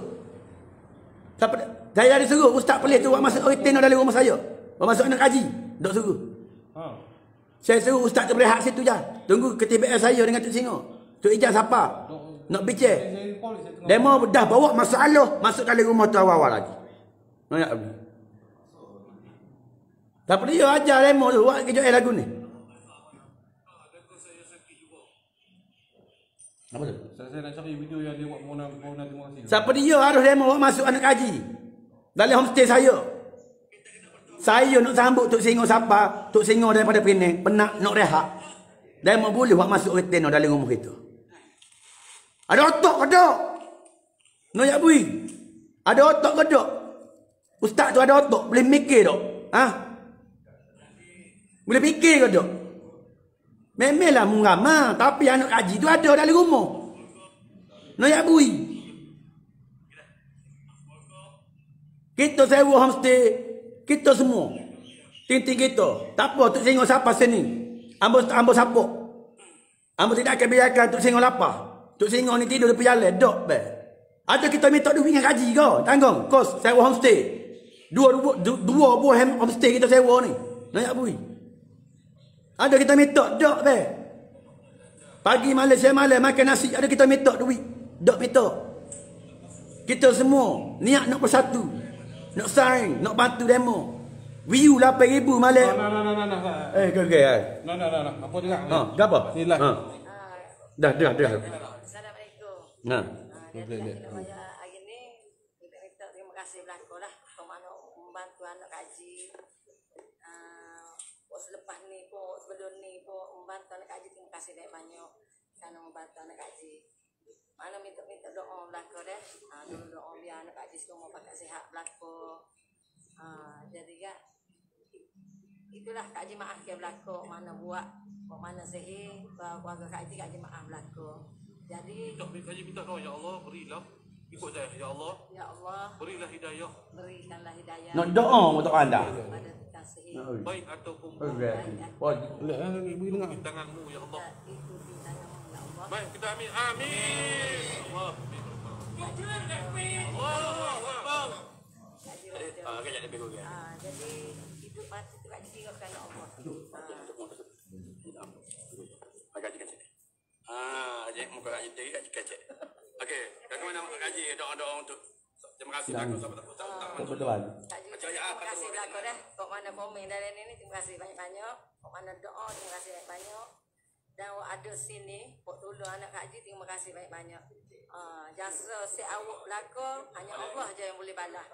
Saya ada suruh ustaz pelik tu buat masuk tino dalam rumah saya. Buat masuk anak haji, tak suruh. Saya suruh ustaz tu berehat situ je. Tunggu ketibaan saya dengan Tok Singo. Tok Ijaz siapa? Nak bincang. Demo dah bawa masalah masuk dalam rumah tu awal-awal lagi. Nak habis. Tak perlu dia ajar demo tu buat kejap lagu ni. Apa tu? Saya nak cari video yang dia buat mohon terima kasih. Siapa dia harus demo buat masuk anak haji dalam homestay saya. Saya nak sambut Tok Singo siapa? Tok Singo daripada Penang, penat nak rehat. Demo boleh buat masuk reteno dalam rumah kita. Ada otak ke tak? Noyak bui. Ada otak ke tak? Ustaz tu ada otak, boleh mikir tak? Boleh fikir ke tak? Memanglah mengama, tapi anak haji tu ada dalam rumah. Noyak bui. Kita sewa homestay, kita semua. Tinting kita. Tak apa, Tok Singo siapa sini? Ambo siapa? Ambo tidak akan biarkan Tok Singo lapar. Tok Singo ni tidur di jalan, dok be. Ada kita minta duit dengan haji ke? Tanggung, kos sewa homestay. Dua buah homestay kita sewa ni. Nak bui. Ada kita minta, dok be. Pagi malam, siang malam makan nasi, ada kita minta duit. Dok minta. Kita semua niat nak bersatu. Nak saing, nak bantu demo. View 8,000 malam. Nah. Okey. Nah. Apa dengar? Gapo? Ni live. Dah. Assalamualaikum. Boleh. Hari ni kita minta terima kasih belaka lah kemana membantu anak haji. Selepas ni pun sebelum ni pun membantu anak haji, terima kasih banyak kerana membantu anak haji. Mana minta doa belaka deh. Doa biar anak haji semua pakai sihat belaka. Jadi ya itulah Kak Haji maaf ke belaka mana buat mana sihir keluarga Kak Haji maaf belaka. Jadi Kak Haji minta doa, ya Allah berilah ikut saya, ya Allah berilah hidayah, berikanlah hidayah. Nak doa untuk anda. Pada kasih baik ataupun Boleh beri dengar tanganmu, ya Allah. itu di tanganmu, ya Allah. Baik, kita amin. Allah. Jadi itu pasti tu Kak Haji kerana Allah. Haji muka Haji tadi Haji kecek. Okey, bagaimana Haji doa untuk terima kasih aku sahabat Ustaz. Betul. Kak Haji terima kasih belaka dah. Kok mana komen dari ini terima kasih banyak-banyak. Kok mana doa terima kasih banyak-banyak. Dan ada sini pok tolong anak Kak Haji terima kasih banyak-banyak. Jasa si awak belaka hanya Allah je yang boleh balas.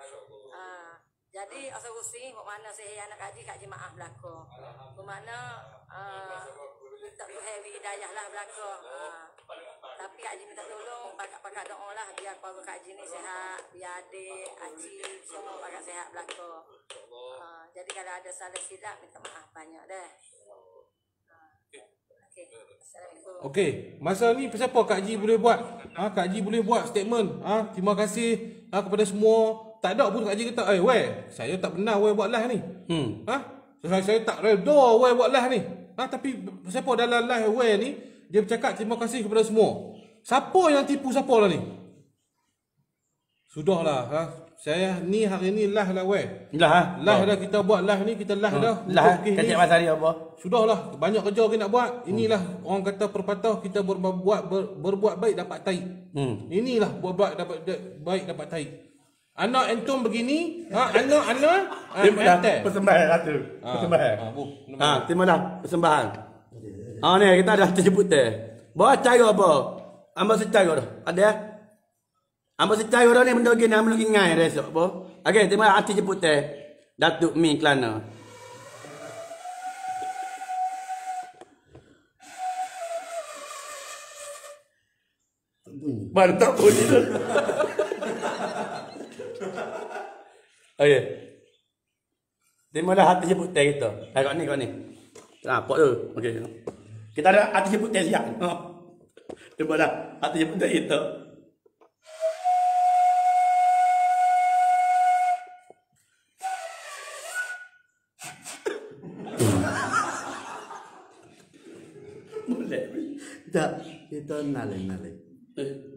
Jadi asal-usul mana sihir anak Kak Haji maaf belaka. Bermakna minta Tuhan hidayah lah belaka. Tapi Kak Haji minta tolong pakat doa lah biar keluarga Kak Haji ni sihat, biar adik, Haji semua pakat sihat belaka. Jadi kalau ada salah silap minta maaf banyak dah. Assalamualaikum. Okey, masa ni siapa Kak Haji boleh buat? Kak Haji boleh buat statement. Terima kasih kepada semua. Tak ada pun Kak Haji kata, saya tak pernah buat live ni. Saya tak reda buat live ni. Tapi siapa dalam live ni dia bercakap terima kasih kepada semua. Siapa yang tipu siapa lah ni? Sudahlah. Saya ni hari ni live lah live dah kita buat live ni, kita live dah. Live kecek pasal dia apa? Sudahlah, banyak kerja kita nak buat. Inilah orang kata perpatah kita berbuat baik dapat taik. Inilah buat baik dapat taik. Anak entum begini, anak persembahan satu. Persembahan. Terima dah persembahan. Ni kita dah tersebut teh. Buat cara apa? Amba secara dah. Ada? Amba secara dah ni benda gini amba lagi ngai dah esok apa? Okey, terima kasih hati jemput teh. Datuk Mi Kelana. Mantap bunyi tu. Okey. Terima kasih hati jemput teh kita. Kau ni. Nampak tu. Okey. Kita ada hati jemput teh siap. Terima kasih hati jemput teh kita. Kita naleng.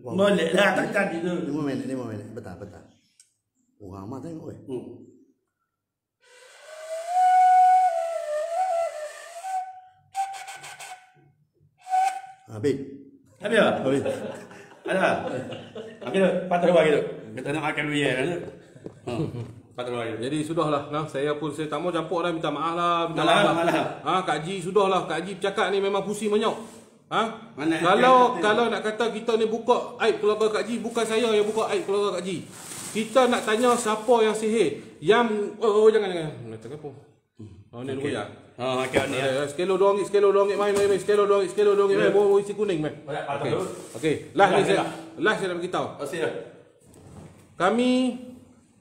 Boleh lah, tak jadi tu. 5 minit. Betul. Orang amat tengok weh. Habis. Habis tak? Habis. Ada? Okey tu, patut bagi tu. Kita nak makan dulu ya kan? Patut bagi. Jadi sudahlah, saya tak mau campur dah, minta maaf lah. Malah. Kak Haji sudahlah, Kak Haji cakap ni memang pusing banyak. Mana Kalau nak kata kita ni buka aib keluarga Kak Haji, bukan saya yang buka aib keluarga Kak Haji. Kita nak tanya siapa yang sihir. Yang jangan. Nak cakap apa? Ni dulu ya. Okey ni. Sekilo RM2 main. Sekilo RM2 main. Bawa isi kuning main. Okey. Last saya nak beritahu. Kami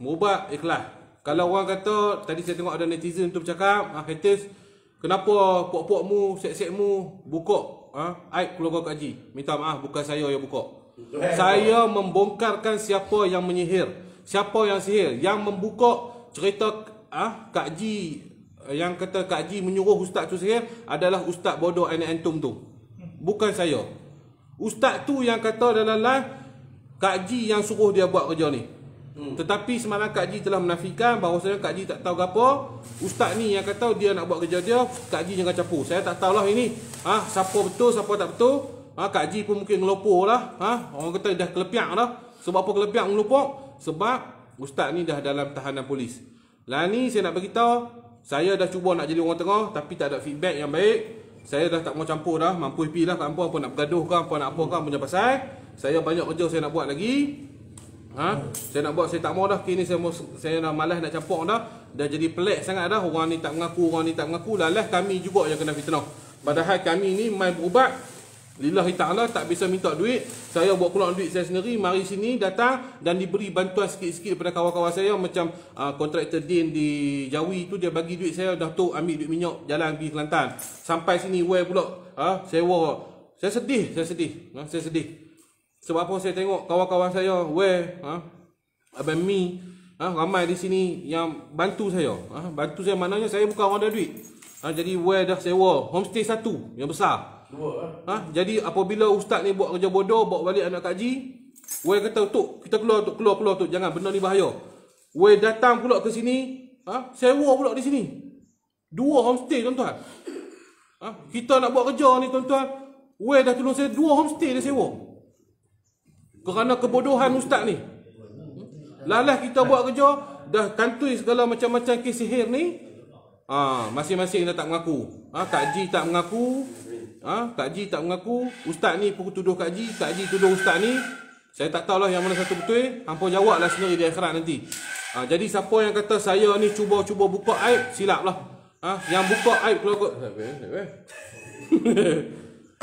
mubat ikhlas. Kalau orang kata, tadi saya tengok ada netizen tu bercakap, haters, kenapa pok-pokmu, sek-sekmu buka aib keluarga Kak Haji? Minta maaf, bukan saya yang buka. Saya membongkarkan siapa yang menyihir, siapa yang sihir, yang membuka cerita Kak Haji, yang kata Kak Haji menyuruh ustaz tu sihir adalah ustaz bodoh anak antum tu. Bukan saya. Ustaz tu yang kata dalam live Kak Haji yang suruh dia buat kerja ni. Tetapi semalam Kak Haji telah menafikan bahawasanya Kak Haji tak tahu apa. Ustaz ni yang kata dia nak buat kerja dia, Kak Haji jangan campur. Saya tak tahulah ini siapa betul, siapa tak betul. Kak Haji pun mungkin ngelopor lah. Orang kata dah kelepiak dah. Sebab apa kelepiak ngelopor? Sebab ustaz ni dah dalam tahanan polis. Lah ni saya nak beritahu, saya dah cuba nak jadi orang tengah tapi tak ada feedback yang baik. Saya dah tak mau campur dah. Mampu pi lah kat apa nak bergaduh ke apa nak apa kan punya pasal. Saya banyak kerja saya nak buat lagi. Saya nak buat, saya tak mau dah. Kini saya dah malas nak campur dah. Dah jadi pelik sangat dah. Orang ni tak mengaku, Lalas kami juga yang kena fitnah. Padahal kami ni main berubat. Lillahi ta'ala tak bisa minta duit. Saya buat keluar duit saya sendiri. Mari sini datang dan diberi bantuan sikit-sikit daripada kawan-kawan saya. Macam kontraktor Din di Jawi tu, dia bagi duit saya. Dah tu ambil duit minyak jalan pergi Kelantan. Sampai sini wear pula sewa. Saya sedih. Sebab apa saya tengok kawan-kawan saya wear Abang Mi ramai di sini yang bantu saya. Bantu saya maknanya saya bukan orang ada duit. Jadi wear dah sewa homestay satu yang besar. Jadi apabila ustaz ni buat kerja bodoh, bawa balik anak Kak Haji, Wei kata, Tok, kita keluar Tok, jangan, benda ni bahaya. Wei datang pula ke sini, sewa pula di sini. 2 homestay tuan-tuan. Kita nak buat kerja ni tuan-tuan, Wei dah tolong saya 2 homestay dia sewa. Kerana kebodohan ustaz ni. Lalas kita buat kerja, dah kantui segala macam-macam kes sihir ni. Masing-masing dah tak mengaku. Kak Haji tak mengaku. Kak Haji tak mengaku. Ustaz ni pun tuduh Kak Haji. Kak Haji tuduh ustaz ni. Saya tak tahulah yang mana satu betul. Hampa jawablah sendiri di akhirat nanti. Jadi siapa yang kata saya ni cuba buka aib, silaplah. Yang buka aib keluarga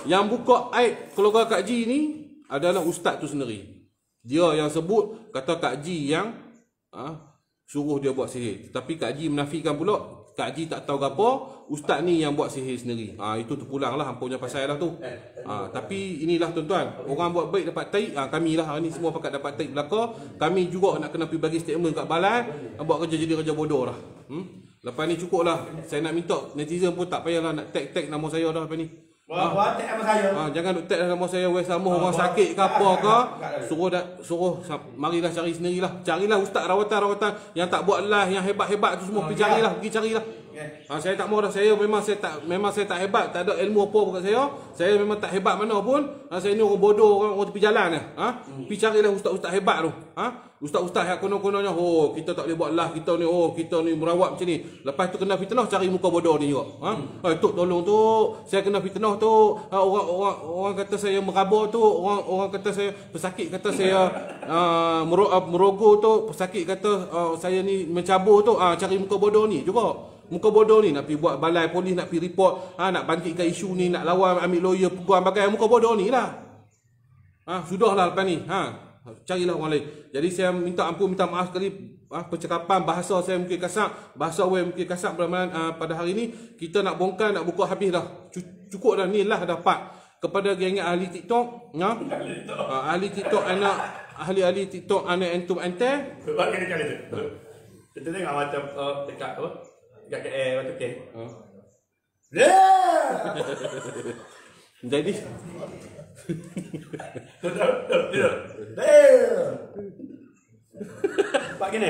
yang buka aib keluarga Kak Haji ni adalah ustaz tu sendiri. Dia yang sebut kata Kak Haji yang suruh dia buat sihir. Tapi Kak Haji menafikan pula Kak Haji tak tahu apa, ustaz ni yang buat sihir sendiri. Itu terpulang lah hampa punya pasal lah tu. Tapi inilah tuan-tuan, orang buat baik dapat taik. Kami lah ni semua pakat dapat taik belaka. Kami juga nak kena pergi bagi statement kat balai. Buat kerja jadi kerja bodoh lah. Lepas ni cukup lah. Saya nak minta netizen pun tak payahlah nak tag nama saya dah lepas ni. Buat tag nama saya. Jangan tag nama saya Wes Samuh, orang sakit ke apa ke. Suruh marilah cari sendirilah. Carilah ustaz rawatan yang tak buat live, yang hebat-hebat tu semua pergi carilah. Saya tak mau dah. Memang saya tak hebat, tak ada ilmu apa pun kat saya. Saya memang tak hebat mana pun. Saya ni orang bodoh, orang tepi jalan ni. Pergi carilah ustaz-ustaz hebat tu. Ustaz-ustaz yang konon-kononnya, kita tak boleh buat live, kita ni merawat macam ni. Lepas tu kena fitnah, cari muka bodoh ni juga. Tok tolong tu, saya kena fitnah tu. Orang kata saya meraba tu, orang kata saya pesakit, kata saya merogoh tu, pesakit kata saya ni mencabur tu. Cari muka bodoh ni juga. Muka bodoh ni nak pergi buat balai polis, nak pergi report, nak bangkitkan isu ni, nak lawan, ambil lawyer, peguam bagai muka bodoh ni lah. Sudahlah lepas ni. Carilah orang lain. Jadi saya minta ampun, minta maaf sekali. Percakapan bahasa saya mungkin kasar, bahasa awam mungkin kasar pada hari ni. Kita nak bongkar, nak buka habis dah. Cukup dah, ni lah dapat. Kepada geng ahli TikTok, ahli TikTok anak, ahli-ahli TikTok anak entum ente. Bagi kali tu. Kita tengok macam dekat apa? Dekat KL macam KL. Jadi Pak gini.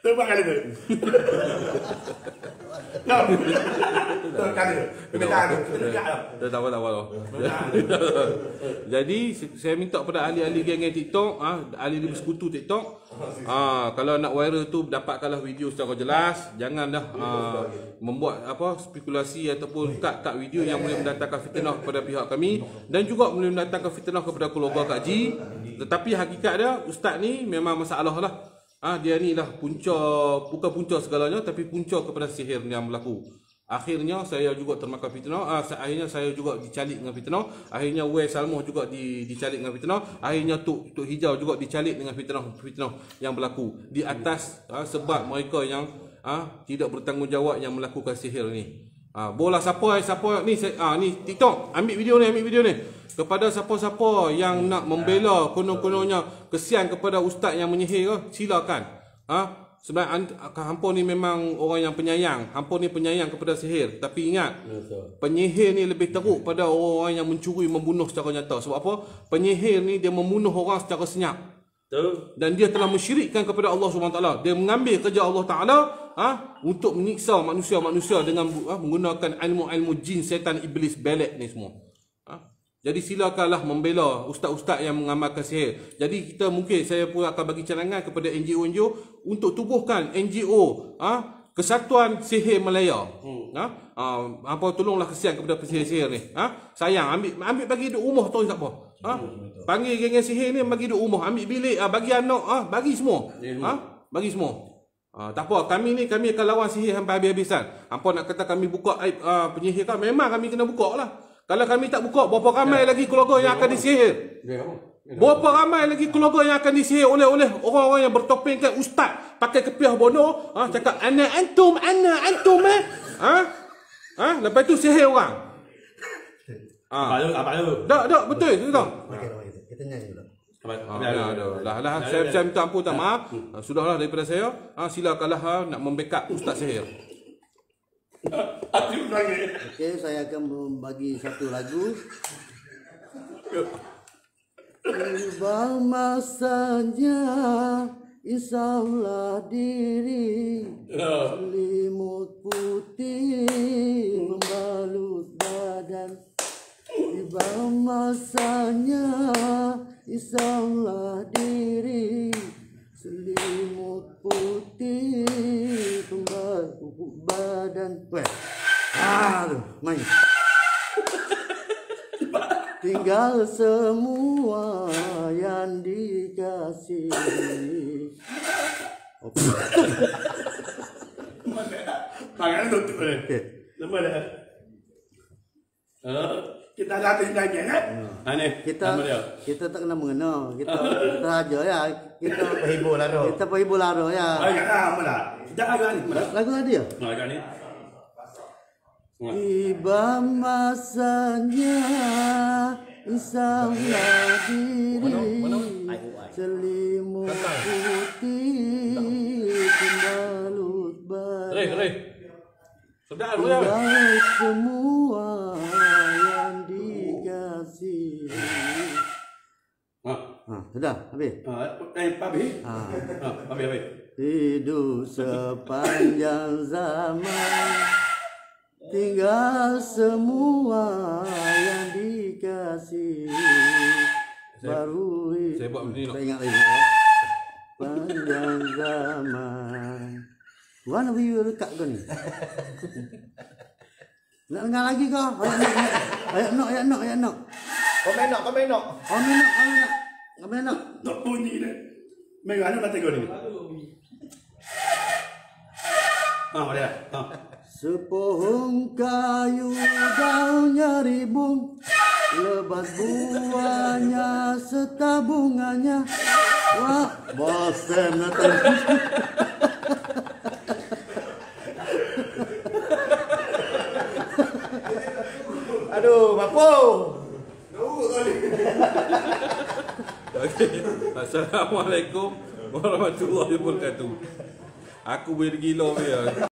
Tu Pak kali tu. No. Tu kali tu. Tak apa. Jadi saya minta pada ahli-ahli geng TikTok, ahli bersekutu TikTok, kalau nak viral tu dapatkanlah video secara jelas, janganlah membuat spekulasi ataupun kat video yang boleh mendatangkan fitnah kepada pihak kami dan juga boleh mendatangkan fitnah kepada keluarga Kak Ji. Tetapi hakikat dia ustaz ni memang masalah lah. Dia ni lah bukan punca segalanya, tapi punca kepada sihir yang berlaku. Akhirnya saya juga termakan fitnah. Akhirnya saya juga dicalik dengan fitnah. Akhirnya Wei Salmoh juga dicalik dengan fitnah. Akhirnya Tok Hijau juga dicalik dengan fitnah yang berlaku di atas sebab mereka yang tidak bertanggungjawab yang melakukan sihir ni. Bola siapa ni ni TikTok ambil video ni kepada siapa-siapa yang nak membela konon-kononnya kesian kepada ustaz yang menyihir, silakan. Sebenarnya hampa ni memang orang yang penyayang. Hampa ni penyayang kepada sihir. Tapi ingat, penyihir ni lebih teruk pada orang yang mencuri, membunuh secara nyata. Sebab apa? Penyihir ni dia membunuh orang secara senyap. Dan dia telah mensyirikkan kepada Allah SWT. Dia mengambil kerja Allah Ta'ala untuk menyiksa manusia-manusia dengan menggunakan ilmu-ilmu jin, setan, iblis, belet ni semua. Jadi silakanlah membela ustaz-ustaz yang mengamalkan sihir. Jadi kita mungkin saya pun akan bagi cadangan kepada NGO-NGO untuk tubuhkan NGO Kesatuan Sihir Malaya. Apa tolonglah kesian kepada pesihir-sihir ni. Sayang ambil bagi duduk rumah tu tak apa. Panggil geng sihir ni bagi duduk rumah, ambil bilik, bagi anak, bagi semua. Bagi semua. Tak apa, kami akan lawan sihir sampai habis-habisan. Hampa nak kata kami buka aib penyihir kan, memang kami kena buka lah. Kalau kami tak buka, berapa ramai lagi keluarga yang akan disihir? Berapa ramai lagi keluarga yang akan disihir oleh orang-orang yang bertopengkan ustaz pakai kepiah bodoh, cakap ana antum lepas tu sihir orang. Apa tu? Tak, betul tu tak? Kita nyanyi dulu. Saya minta ampun, tak maaf. Sudahlah daripada saya. Silakanlah nak membackup ustaz sihir. Okey, saya akan membagi satu lagu. Tiba masanya insyaAllah diri selimut putih membalut badan. Tiba masanya insyaAllah diri selimut putih membalut badan. Main. Tinggal semua yang dikasih. Tangan tutup ni. Nama dia. Kita latih lagi kan? Kita tak kena mengenal. Kita aja ya. Kita Penghibur lara. Kita penghibur lara ya. Jangan lah. Jangan lagu ni. Lagu tadi ya? Lagu ni. Tiba masanya insyaAllah diri selimut putih membalut badan. Tinggal semua yang dikasih. Sudah, habis. Habis. Habis. Hidup sepanjang zaman, tinggal semua yang dikasih. Baru saya buat begini, tak ingat lagi. Panjang zaman. Mana view dekat kau ni? Nak dengar lagi kau? Ayat nok. Komen nok. Tak bunyi dah. Mana mata kau ni? Boleh dah. Sepohong kayu daunnya ribung, lebat buahnya serta bunganya. Wah, bosan datang. Aduh, Bapo. Okey. Assalamualaikum warahmatullahi wabarakatuh. Aku boleh gila dia.